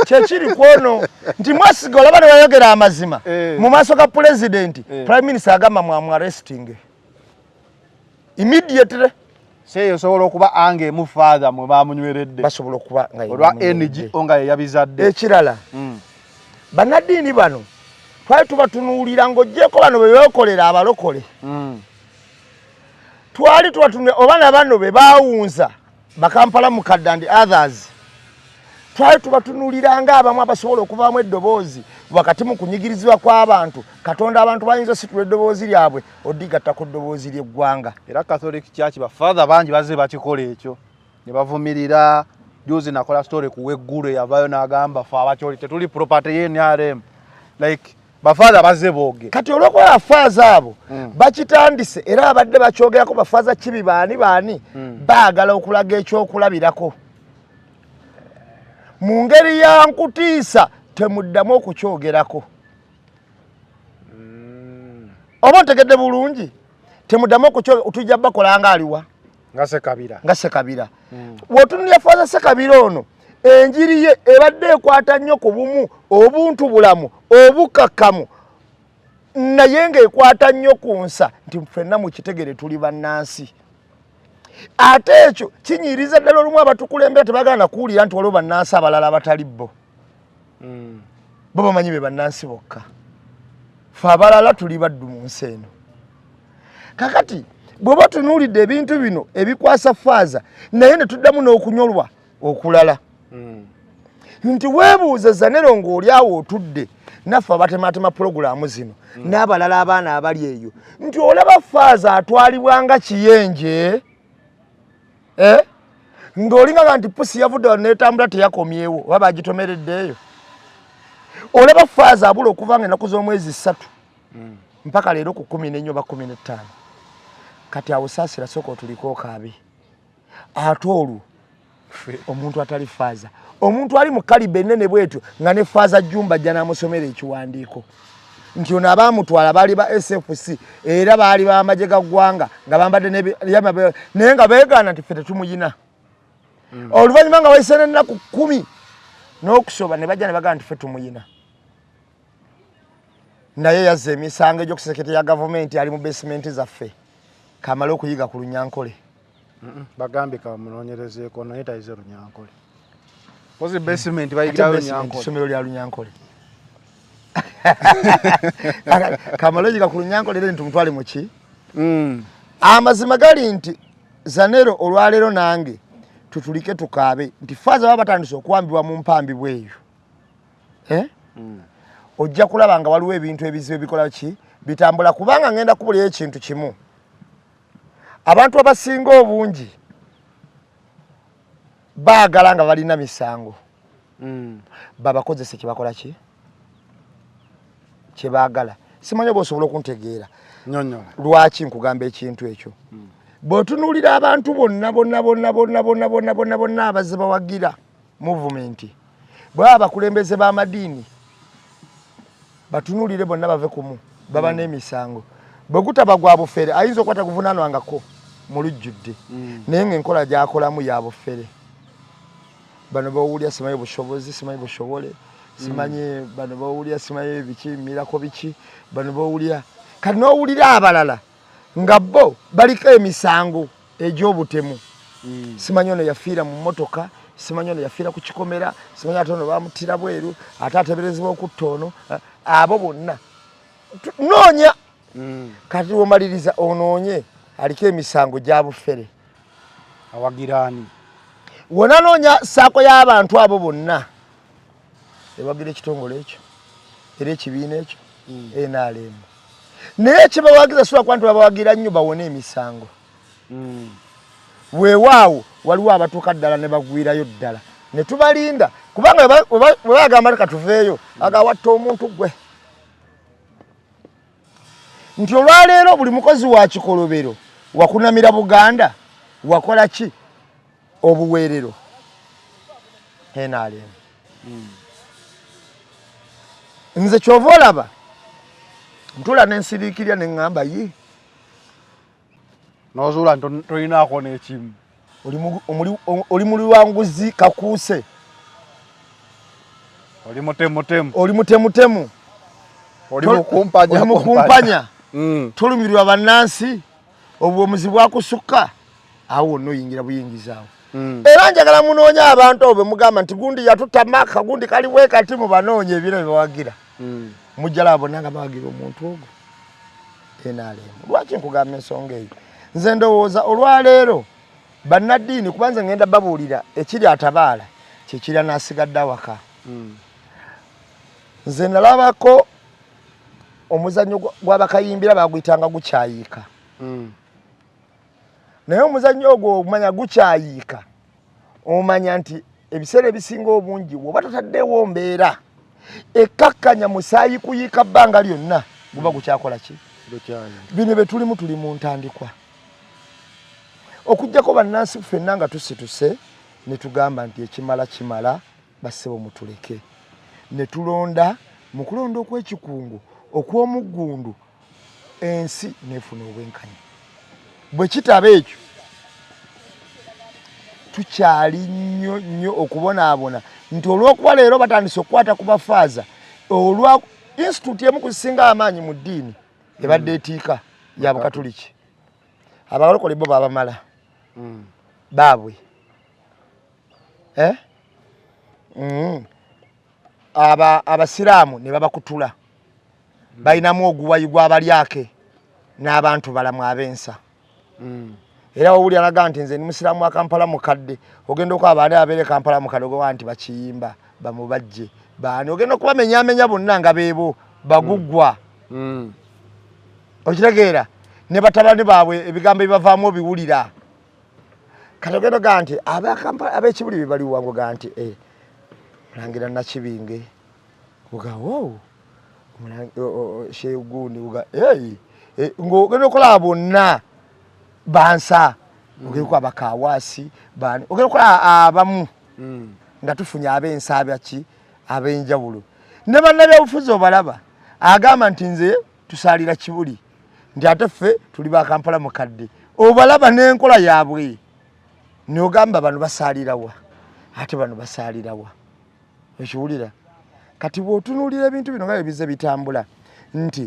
Speaker 2: Kyekiri kwono nti Mwesigwa olaba ne bayogera amazima mu maaso ga president, prime minister agamba mwamu arresting immediately.
Speaker 3: Seyo sobola okuba ange mu father mwe bamunyweredde.
Speaker 2: Basobola okuba nga
Speaker 3: olwa NGO nga yabizadde.
Speaker 2: Ekirala bannaddiini bano twali tubatunuulira ng'oggyeko bano bwe beekolera abalokole. Twali tubatunuulira obaana bano be baawunza Bakampala Mukadde and others. Twali tubatunuulira ng'abamu abasobola okuvaamu eddoboozi wakati mu kunyigirizibwa kw'abantu Katonda abantu bayinza situla eddoboozi lyabwe odigatta ku ddoboozi ly'eggwanga.
Speaker 3: Era Catholic Church bafather bangi bazze bakikola ekyo ne bavumirira. Juzi nakola story kuweggulu yavayo n'agamba fa abacholi tetuli property ye NRM like bafather bazze boge
Speaker 2: kati olwokola afaza abo bakitandise era abadde bakyogerako bafaza kibi baani baagala okulaga ekyokulabirako mu ngeri ya nkutiisa temuddamu okukyogerako oba ntegedde bulungi temuddamu okukyogera tujja bakolanga aliwa nga Sekabira wotunulya faza Sekabira ono enjiri ye ebadde ekwata nnyo ku bumu obuntu bulamu obukakkamu naye ng'ekwata nnyo ku nsa nti ffenna mu kitegere tuli bannansi ate ekyo kinyiriza ddala olumu abatukulembera tebagaana kuwulira nti waliwo bannansi abalala abatali bo bo bamanyi be bannansi bokka fe abalala tuli baddu mu nsi eno kakati bw'oba tunuulidde ebintu bino ebikwasa faaza naye ne tuddamu n'okunyolwa okulala nti weebuuza Zanero ng'oli awo otudde naffe abatematema pulogulaamu zino n'abalala abaana abali eyo nti olaba faaza atwalibwa nga kiyenje ng'olinga nti pusi yavudde wano n'etambula teyakomyewo oba bagitomereddeeyo olaba faaza abula okuva nga ennaku z'omwezi 3 mpaka leero ku 14 oba 15 kati awo saasira sooka otuliko okaabe ate olwo omuntu atali faaza omuntu ali mu kalibe ennene bwetyo nga ne faaza Jjumba ajja n'amusomera ekiwandiiko nti ono abaamutwala baali ba SFC era baali b'amagye ga ggwanga nga bambadde naye nga beegaana nti ffe tetumuyina oluvannyuma nga wayise n'ennaku 10 n'okusoba ne bajja ne bagamba nti ffe tumuyina naye yazza emisango egy'okusekete ya gavumenti ali mu besimenti zaffe kamala okuyiga ku Lunyankole
Speaker 3: bagambe kamunoonyerezeeko naye tayize Lunyankole kozi basement bayigira Lunyankole
Speaker 2: somero lya Lunyankole kamala oyiga ku Lunyankole era ntumutwale mu ki amazima gali nti Zanero olwaleero nange tutulike tukaabe nti faaza baba batandise okuwambibwa mu mpambi bweyo ojja kulaba nga waliwo ebintu ebizibu ebikola ki bitambula kubanga ngenda kubulira ekintu kimu abantu abasinga obungi baagala nga balina misango babakozese kyebakola ki kyebaagala simanyi oba osobola okuntegeera lwaki nkugamba ekintu ekyo bw'otunuulira abantu bonna abazze bawagira muvumenti bwaba abakulembeze b'amadiini batunuulire bonna bave kumu baba n'emisango bwe gutaba gwa bufere ayinza okukwata guvunaanwangako mu lujjudde naye ng'enkola gy'akolamu ya bufere bano bawulya simanyi bushobozi simanyi bushobole simanyi bano bawulya simanyi biki mirako biki bano bawulya kati n'owulira abalala nga bo baliko emisango egy'obutemu simanyi ono yafiira mu mmotoka simanyi ono yafiira ku kikomera simanyi ate ono bamutira bweru ate ateberezebwa okutta ono abo bonna noonya kati womaliriza onoonye aliko emisango gya bufere
Speaker 3: awagiraani
Speaker 2: wona noonya saako y'abantu abo bonna ewagira ekitongole ekyo era ekibiina ekyo NRM naye kyebawagiza sobola kuba nti babawagira nnyo bawona emisango weewaawo waliwo abatuuka ddala ne bagwirayo ddala ne tubalinda kubanga bwe bagamba leka tuveeyo agawatta omuntu gwe nti olwaleero buli mukozi wa kikolobero wakunamira Buganda wakola ki obuweerero NRM nze kyova olaba ntula n'ensiriikirya ne ŋŋamba ye
Speaker 3: n'ozuula nti tolinaako n'ekimu
Speaker 2: oli muliwanguzi kakuuse
Speaker 3: oli mutemutemu
Speaker 2: oli mukumpanya tolumirwa bannansi obwomuzi bwakusukka awo wonna oyingira buyingizaawo era njagala munoonya abantu abo bemugamba nti gundi yatutamaka gundi kaliwe kati mubanoonya ebiro byebawagira mujjala bonna nga bawagira omuntu ogwo NRM lwaki nkugamba ensonga eyo nze ndowooza olwaleero bannaddiini kubanze ngenda babuulira ekiri atabaala kyekiri anaasigadde awaka nze nalabako omuzannyo gw'abakayimbira baguyitanga gukyayika naye omuzannyo ogwo omanya gukyayika omanya nti ebiseera ebisinga obungi woba totaddewo mbeera ekkakkanya musaayi kuyiika bbanga lyonna guba gukyakola ki bino bye tulimu tuli mu ntandikwa okujjako bannansi ffenna nga tusituse ne tugamba nti ekimala bassebo mutuleke ne tulonda mu kulonda okw'ekikungu okw'omuggundu ensi neefuna obwenkanya bwe kitaba ekyo tukyali nnyo okubonaabona nti olw'okuba leero batandise okukwata ku bafaaza olwa institute emu kusinga amaanyi mu ddiini ebadde etiika ya bukatuliki abalokole bo babamala baabwe abasiraamu ne babakutula balinamu oguwayi gw'abalyake n'abantu balamu ab'ensa era wawuli alaga nti nze ni musiraamu wa Kampala mukadde ogenda okwaba ani abeere Kampala mukadde ogoba nti bakiyimba bamubajje baani ogenda okubamenyaamenya bonna nga beebo baguggwa okitegeera ne batabani baabwe ebigambo ebibavaamu obiwulira kati ogenda ogaa nti ab'ekibuli be bali wangu gaa nti mulangira Nakibinge ugawo shegundi uga ng'ogenda okola bonna bansa ogenda okola bakawaasi baani ogenda okola abamu nga tufunye ab'ensi abaki ab'enjawulo ne bannabyabufuzi obalaba agamba nti nze tusaalira Kibuli nti ate ffe tuli ba Kampala mukadde obalaba n'enkola yaabwe n'ogamba bano basaalirawa ate bano basaalirawa ekiwulira kati bw'otunuulira ebintu bino nga ebize bitambula nti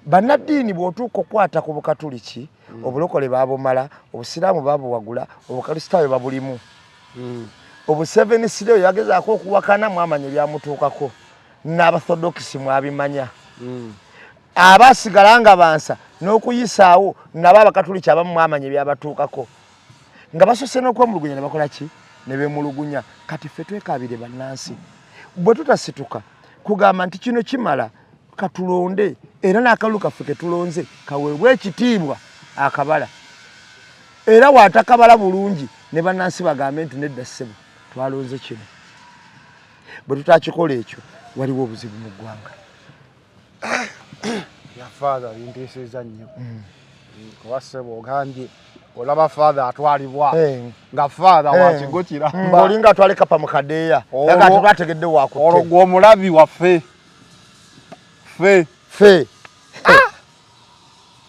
Speaker 2: bannaddiini bw'otuuka okukwata ku bukatuliki obulokole baabumala obusiraamu baabuwagula obukristaayo babulimu obusevenisireyo yagezaako okuwakana mwamanya ebyamutuukako n'abathodokisi mwabimanya abaasigala nga bansa n'okuyisaawo nabo abakatuliki abamu mwamanya ebyabatuukako nga basose n'okwemulugunya ne bakola ki ne beemulugunya kati ffe twekaabire bannansi bwe tutasituka kugamba nti kino kimala katulonde era n'akalulu kaffe ke tulonze kaweebwa ekitiibwa akabala era waatakabala bulungi ne bannansi bagambe nti nedda ssebo twalonze kino bwe tutakikola ekyo waliwo obuzibu mu ggwanga
Speaker 3: yafaadha bintiisizza nnyo kuba ssebo ogambye olaba faadha atwalibwa nga faadha wakigo kiramba
Speaker 2: olinga atwale kapa mukadeeya nga ate twategedde wakutte
Speaker 3: olwo gw'omulabi waffe ffe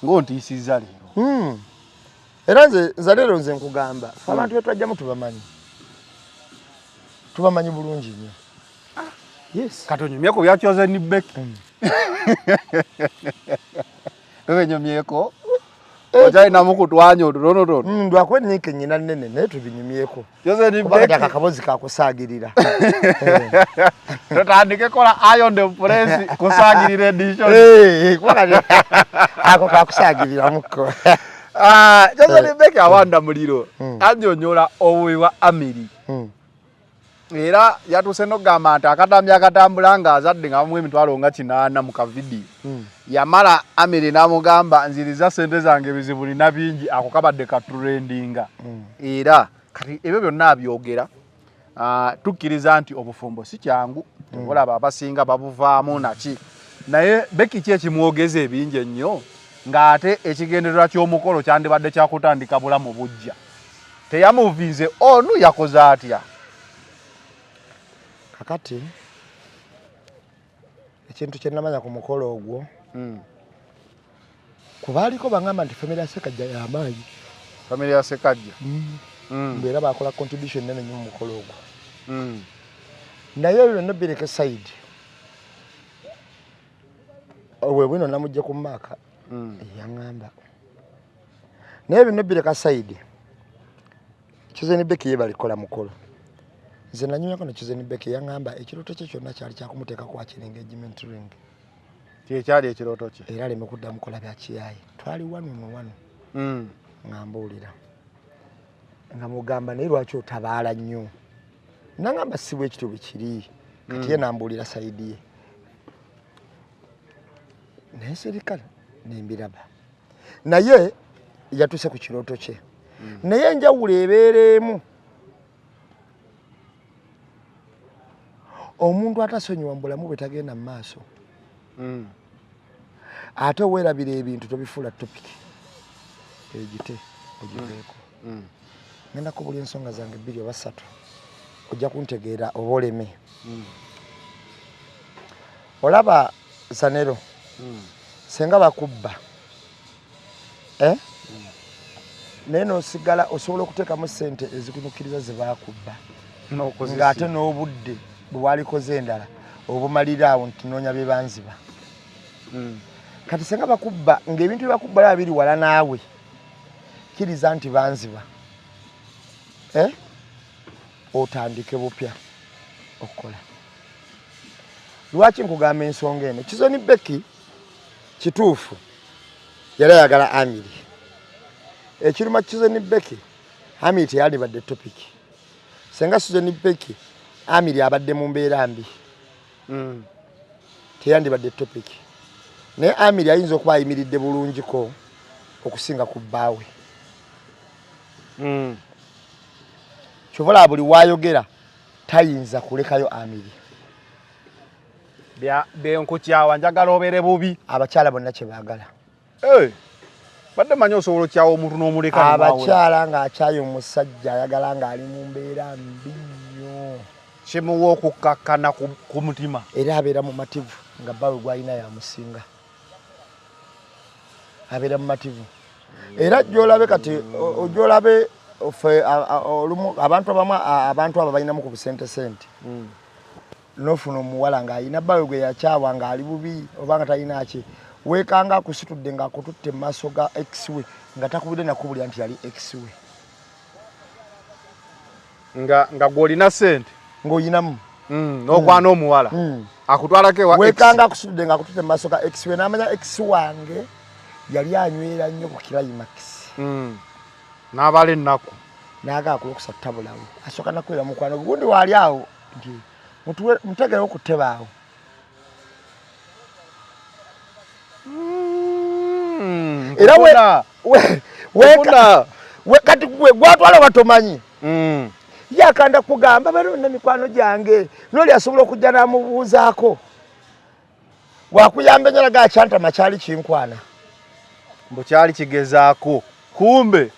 Speaker 3: ng'ontiisizza leero
Speaker 2: era nze leero nze nkugamba abantu betwajjamu tubamanyi bulungi nnyo yes
Speaker 3: katonyumyeko byakyoze ni Becky ebenyumyeko ojaina mukutwanyo otutonotono
Speaker 2: ndwakwenike nyina nnene naye tubinyumyeko
Speaker 3: yoze ni Becky
Speaker 2: akabozi kakusaagirira
Speaker 3: tutandike kola Iron the Press kusaagirira edition
Speaker 2: ako kakusaagirira muko
Speaker 3: yoze ni Becky awanda muliro annyonnyola obubi bwa Amiri era yatuse n'ogamba nti akatambi akatambula ng'azadde nga bamuwa emitwalo nga 8 mu kavidiyo yamala Amiri n'amugamba nziriza ssente zange ebizibu nina bingi ako kabadde katurendinga era kati ebyo byonna abyogera tukkiriza nti obufumbo si kyangu olaba abasinga babuvaamu naki naye Becky ki ekimwogeza ebingi ennyo ng'ate ekigendererwa ky'omukolo kyandibadde kyakutandika bulamu bujja teyamuvinze onu yakoze atya
Speaker 2: kakati ekintu kye namanya ku mukolo ogwo kubaaliko bangamba nti family ya Sekajja y'amaanyi
Speaker 3: family ya Sekajja
Speaker 2: mbeera bakola contribution nene nnyo mu mukolo ogwo naye byonna bireke side we bwino namujja ku maaka yaŋŋamba naye byonna bireka side Kize ni Becky ye balikola mukolo nze nanyumyako ne Kize ni Becky yaŋŋamba ekirooto kye kyonna kyali kyakumuteeka ku akiri engagement ring
Speaker 3: kyekyali ekirooto kye
Speaker 2: era aleme kuddamu kola bya kiyayi twali wano nga mbuulira nga mugamba naye lwaki otabaala nnyo naŋŋamba si bwe kityo bwe kiri kati ye nambuulira sayidi ye n'enserikale nembiraba naye yatuse ku kirooto kye naye enjawulo ebeereemu omuntu atasonyiwa mu bulamu bwe tagenda mu maaso ate weerabira ebintu tobifuula topiki egite ogiveeko ngenda kubula ensonga zange 2 oba 3 ojja kuntegeera oba oleme olaba Zanero senga bakubba neno sigala osobola okuteekamu ssente ezikunukiriza ze baakubba ng'ate n'obudde bwe walikoze endala obumalira awo nti noonya bye banziba kati senga bakubba ng'ebintu bye bakubba laba biri wala naawe kiriza nti banziba otandike bupya okukola lwaki nkugamba ensonga eno Kizoni Beki kituufu yali ayagala Amiri ekiruma Kizoni Beki Amiri teyalibadde topic senga Kizoni Beki Amiri abadde mu mbeera mbi teyandibadde topic naye Amiri ayinza okuba ayimiridde bulungiko okusinga ku bbaawe kyobola buli wayogera tayinza kulekayo Amiri
Speaker 3: benkukyawa njagala obeere bubi
Speaker 2: abakyala bonna kye baagala
Speaker 3: badde manyi osobola okyawa omuntu n'omuleka
Speaker 2: abakyala ng'akyaye omusajja ayagala ng'ali mu mbeera mbi nnyo
Speaker 3: kimuwa okukkakkana ku mutima
Speaker 2: era abeera mu mativu nga bbawe gw'alina yamusinga abeera mu mativu era gy'olabe kati gy'olabe abantu abamu abantu abo balinamu ku busente nofuna omuwala ng'alina bbawe gwe yakyawa ng'ali bubi oba nga talina ki weekanga akusitudde ng'akututte mu maaso ga ex we nga takubudde nakubulya nti yali ex we
Speaker 3: nga gw'olina ssente
Speaker 2: ng'oyinamu
Speaker 3: n'okwana omuwala akutwalako ewa
Speaker 2: weekanga akusitudde ng'akututte mu maaso ga ex we n'amanya ex wange yali anywera nnyo ku Climax
Speaker 3: n'abala ennaku
Speaker 2: n'agaa kulokusa tabulawo asooka nakwera mukwano gundi waali awo nti mutegerewo ku ttebe awo era kati gwe gwatwala watomanyi yakanda kugamba balonna mikwano gyange noli asobola okujja n'amubuuzaako wakuyamba ennyala gakyantama kyali kinkwana
Speaker 3: mbu kyali kigezaako kumbe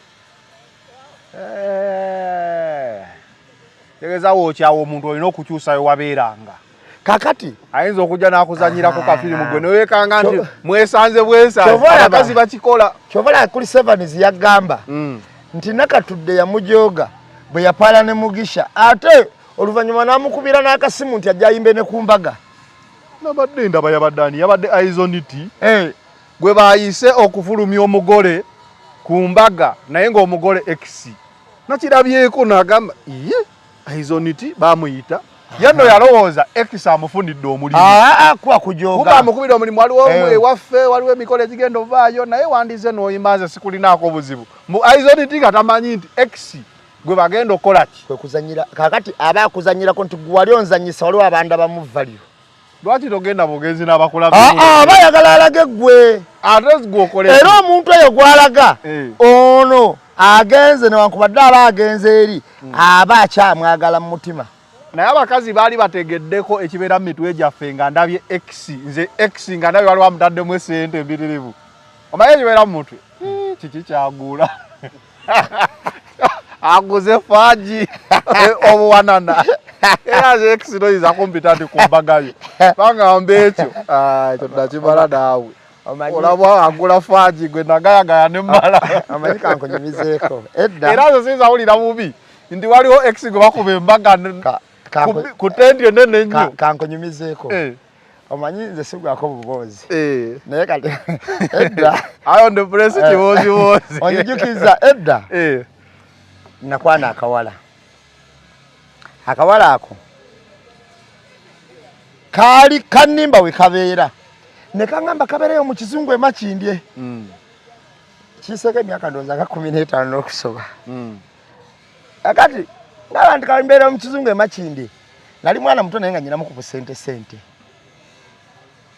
Speaker 3: tegezaawo okyawa omuntu olina okukyusayo wabeeranga
Speaker 2: kakati
Speaker 3: ayinza okujja n'akuzanyirako kafirimu gwe newekanga nti mwesanze abakazi bakikola
Speaker 2: kyovala kuli Sevens yagamba nti nakatudde yamujooga bwe yapaala ne Mugisha ate oluvannyuma n'amukubira n'akasimu nti ajja ayimbe ne ku mbaga
Speaker 3: nabadde ndaba yabadde Aizoniti gwe baayise okufulumya omugole ku mbaga naye ng'omugole X nakirabyeko n'agamba iye Aizoniti baamuyita yanno yalowooza X amufunidde omulimu
Speaker 2: kuba kujooga
Speaker 3: kuba amukubira omulimu waliwo ewaffe waliwo emikolo egigenda ovaayo naye wandize n'oyimba sikulinaako obuzibu Aizoniti nga tamanyi nti X gwe bagenda okukola ki
Speaker 2: kwe kuzanyira kakati aba akuzanyirako nti gwe wali onzanyisa waliwo abanda bamuvaliro
Speaker 3: lwaki togenda bugenzi n'abakulabi
Speaker 2: bayagala alage gwe
Speaker 3: ate gwe okole
Speaker 2: era omuntu oyo gwalaga ono agenze newankubadde aba agenze eri aba akyamwagala mu mutima
Speaker 3: naye abakazi baali bategeddeko ekibeera mu mitwe gyaffe nga ndabye X nze X nga ndabye waliwo amutaddemu essente embiririvu omaye ekibeera mu mutwe kiki kyagula aguze faji obuwanana era ze X noyiza kumpita nti ku mbagayo bangamba ekyo ekyo tunakimala naawe olaba agula faji gwe nagayagaya ne mmala
Speaker 2: amanyi kankonyumizeeko edda
Speaker 3: era zo sinza wulira bubi nti waliwo X gwe bakuba embaga ku tendi enene nnyo
Speaker 2: kankonyumizeeko omanyi nze sigwako bubozi naye kati edda
Speaker 3: ayo nde presi kibozibozi
Speaker 2: onyijukiza edda nakwana akawala ako kaali kanimba we kabeera ne kaŋŋamba kabeereyo mu kizungu emakindye kiseeko emyaka ndowooza nga 15 n'okusoba akati ngaba nti kambeera mu kizungu emakindye nali mwana muto naye nga nyinamu ku busente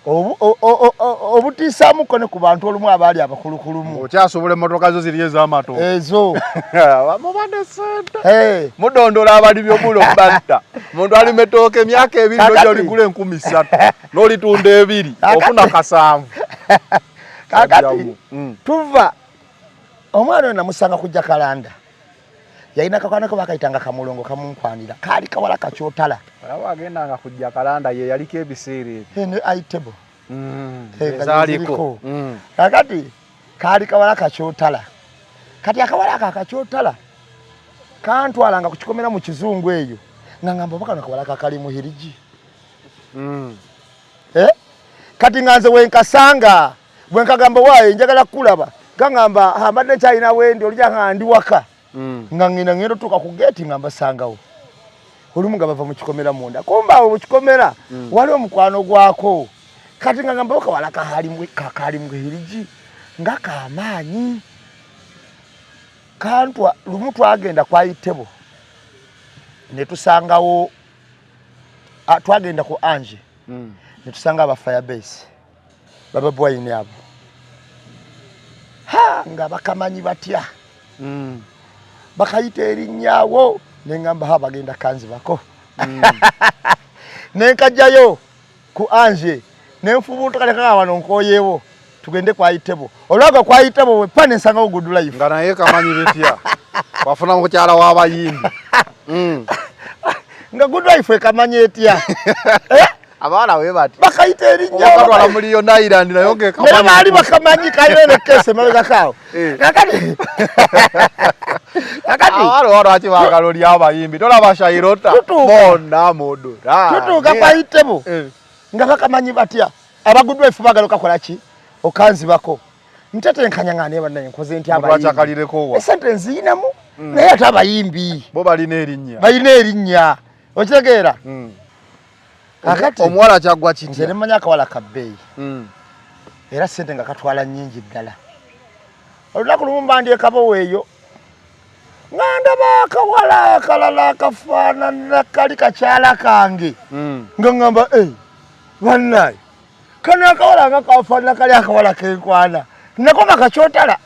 Speaker 2: obutiisaamuko ne ku bantu olumu abaali abakulukulumu.
Speaker 3: Okyasobola emmotoka zo ziri ez'amato.
Speaker 2: Ezo.
Speaker 3: Mubadde sente. Mudondola abalimi obulo batta. Muntu alima ettooke emyaka 2 n'ojja oligula 3,000 n'olitunda 2 ofuna 7.
Speaker 2: Kakati tuva omwana namusanga kujja Kalanda. Yalina kakwana ko bakayitanga Kamulongo kamunkwanira. Kaali kawala kakyotala.
Speaker 3: Alaba agendanga kujja Kalanda ye yaliko ebiseera ebyo.
Speaker 2: Ne aitebo.
Speaker 3: Ezaliko.
Speaker 2: Kakati kaali kawala kakyotala. Kati akawala kakyotala kantwalanga kukikomera mu kizungu eyo. Ngamba bakana kawala kakali muhiriji. Kati nganze wenkasanga bwenkagamba waye njagala kulaba gangamba ambadde kyalina wendi olija ngandi waka ngangina ngero tuka ku gate ngamba sangawo olumu nga bava mu kikomera munda kumba mu kikomera wali omukwano gwako kati ngamba okawala kakali muhiriji ngaka amaanyi kantwa lumu twagenda kwa Itebo ne tusangawo twagenda ku Anje ne tusanga aba Firebase baba bwayine abo nga bakamanyi batya bakayita erinnyawo nengamba bagenda kanzi bako nenkajjayo ku Anje nenfubuutuka leka wano nkoyewo tugende kwa Itebo olwaga kwa Itebo we pane nsanga Good Life
Speaker 3: nga naye kamanyi bitya wafuna mukyala w'abayimbi
Speaker 2: nga Good Life ekamanyi etya
Speaker 3: abaana we bati
Speaker 2: bakayita erinnya
Speaker 3: bakatwala muri yo Island nayo ge
Speaker 2: kamanyi bali bakamanyi kairene kese mabega kao kakati
Speaker 3: waro ati bakaloli abayimbi tola bashayirota bona modo
Speaker 2: tutuka kwa Itebo nga bakamanyi batya Good Life bagaloka kolaki okanzi bako ntete nkanyangane bana nkoze nti abayimbi
Speaker 3: bachakalireko wa
Speaker 2: sentence inamu naye atabayimbi
Speaker 3: bo bali nerinnya
Speaker 2: bayine erinnya okitegeera kakati
Speaker 3: omwala kyagwa kiti
Speaker 2: nze nemanya akawala kabbeeyi era sente nga katwala nnyingi ddala olunaku lumu mbandyekabo weeyo ngandaba akawala akalala akafaanana kali kakyala kange nga ngamba bannaye kano akawala nga kafaanana kali akawala kenkwana nako nga kakyotala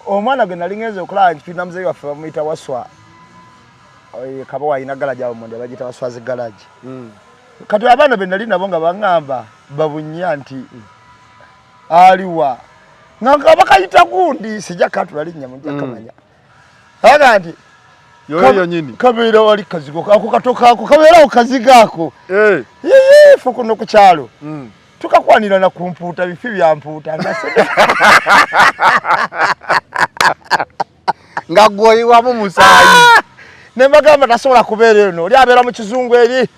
Speaker 2: omwana ge nali ngenze okulaba nti tulina muzeeyi waffe bamuyita Waswa kabawa alina galaji awo mundi bagiyita Waswazi galaji kati abaana be nali nabo nga baŋŋamba babunya nti aliwa nga bakayita gundi sijja katula linnya mujja kamanya aga nti
Speaker 3: yoyo nyini
Speaker 2: kabeera wali kazigo ako katoka ako kabeera okaziga ako fo kuno ku kyalo tukakwanira na kumpuuta bifi bya mpuuta
Speaker 3: nga gwoyiwamu musaayi
Speaker 2: nembagamba tasobola kubeera eno oli abeera mu kizungu eri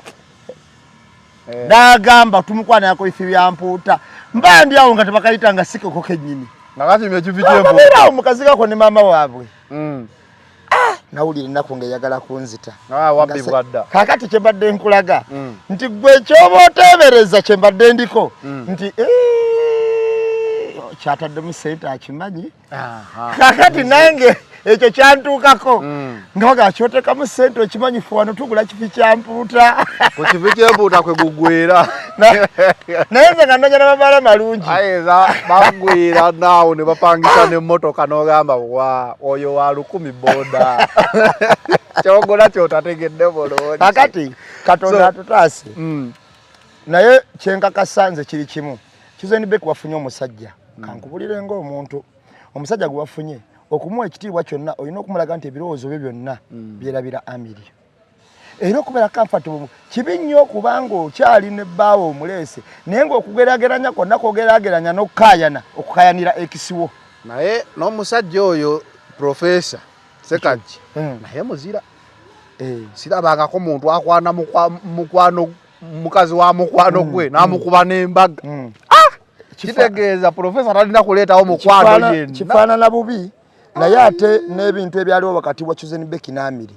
Speaker 2: nagamba tumukwana yako ifi bya mpuuta mba ndi awo nga tebakayita nga sikeko kennyini
Speaker 3: nakati ekifi ky'empuuta
Speaker 2: kabeera awo mukazi gako ne maama waabwe nawulira ennaku ng'eyagala kunzita
Speaker 3: wabbi bwadda
Speaker 2: kakati kyembadde nkulaga nti gwe ekyoba oteebereza kyembadde ndiko nti kyataddemu sente akimanyi kakati nange ekyo kyantuukako nga baga kyotekamu sente okimanyi fe wano tugula kifi kya mpuuta
Speaker 3: ku kifi ky'empuuta kwe gugwera
Speaker 2: naye nze nga nnonya n'amabaala malungi
Speaker 3: ayeza bagwera naawo ne bapangisa n'emmotoka n'ogamba wa oyo wa 10 boda kyogola kyotategedde bulungi
Speaker 2: kakati katonda atutaase naye kyenkakasa nze kiri kimu Kizeni Beki wafunye omusajja kankubulire ng'omuntu omusajja gwe wafunye okumuwa ekitiibwa kyonna olina okumulaga nti ebirowoozo bye byonna byerabira Amiri era okubeera comfortable kibi nnyo okubanga okyali ne bbaawo omuleese naye ng'okugerageranya kwonna kwogerageranya n'okukaayana okukayanira ekisiwo
Speaker 3: naye n'omusajja oyo profesa Ssekajje naye muzira sirabangako muntu akwana mukwano mukazi wa mukwano gwe n'amukuba n'embaga kitegeeza profesa talina kuleetawo mukwano yenna
Speaker 2: kifaanana bubi naye ate n'ebintu ebyaliwo wakati wa Kizeni Beki n'Amiri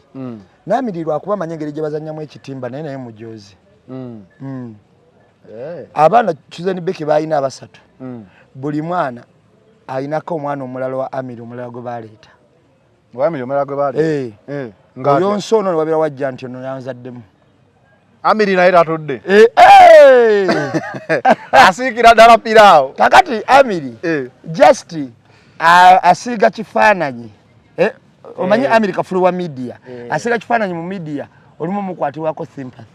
Speaker 2: n'Amiri lwakuba amanya engeri gye bazannyamu ekitimba naye mujoozi abaana Kizeni Beki balina abasatu buli mwana alinako omwana omulala wa Amiri omulala gwe baleeta
Speaker 3: Amiri omulala gwe baleeta
Speaker 2: oyo nsono ne wabeera wajja nti ono yanzaddemu
Speaker 3: Amiri naye tatudde Asiikira ddala piraawo.
Speaker 2: Kakati Amiri just asiiga kifaananyi. Omanyi Amiri kafulu wa media. Asiiga kifaananyi mu media olumu mukwatibwako sympathy.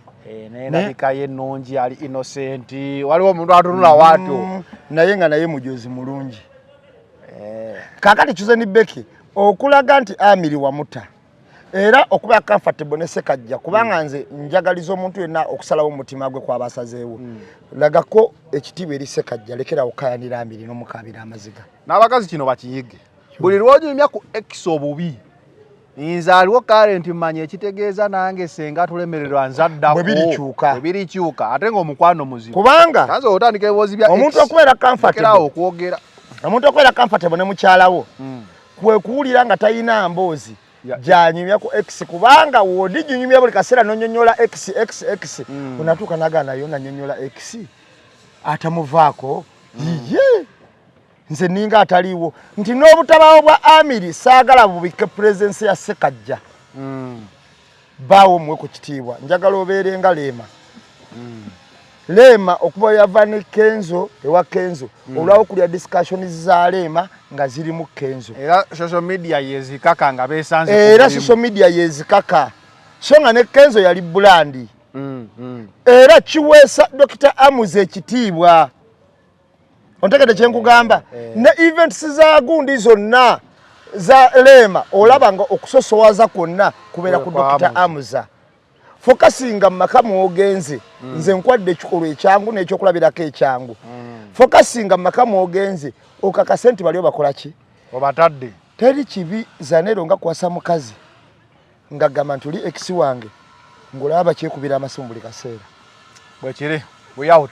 Speaker 3: Nendabika ye ennungi ali innocent. Waliwo omuntu atunula waato.
Speaker 2: Naye nga naye mujozi mulungi. Kakati Chuzeni Beki okulaga nti Amiri wamuta. Era okuba comfortable ne Sekajja kubanga nze njagaliza omuntu yenna okusalawo mutima gwe kwa basazeewo. Lagako ekitiibwa eri Sekajja lekera okayanira Amiri n'omukabira amaziga.
Speaker 3: N'abakazi kino bakiyige. Buli lw'onyumya ku X obubi. Nze aliwo current mmanya ekitegeeza nange senga tulemererwa nzaddako.
Speaker 2: Bwe
Speaker 3: birikyuka. Ate ng'omukwano muzibu.
Speaker 2: Kubanga
Speaker 3: nanze otandika ebiboozi bya X.
Speaker 2: Omuntu okubeera comfortable.
Speaker 3: Okwogera.
Speaker 2: Omuntu okubeera comfortable ne mukyalawo. Kwe kuwulira nga talina mboozi. Janyumya ku X kubanga wodi jinyumya buli kaseera nonyonyola X unatuka nagana yona nyonyola X atamuvaako ye nze ninga ataliwo nti n'obutabawo bwa Amiri saagala bubike presence ya Sekajja bawo mwe ku kitiibwa njagala obeere nga Lema okuba yava ne Kenzo ewa Kenzo olwawo kulya discussions za Lema nga ziri mu Kenzo
Speaker 3: era social media yezikaka nga besanze
Speaker 2: era social media yezikaka so nga ne Kenzo yali bulandi era kiweesa Dr. Amuze ekitiibwa ontegede kyenkugamba ne events za gundi zonna za Lema olaba nga okusosowaza kwonna kubeera ku Dr. Amuza focusinga makamu ogenze nze nkwadde ekikolwa ekyangu n'ekyokulabirako ekyangu focusinga makamu ogenze okakasenti bali bakola ki
Speaker 3: obatadde
Speaker 2: teri kibi Zanero nga kwasa mukazi nga gamba ntuli X wange ngolaba kyekubira amasimu buli kaseera
Speaker 3: bwe kire we out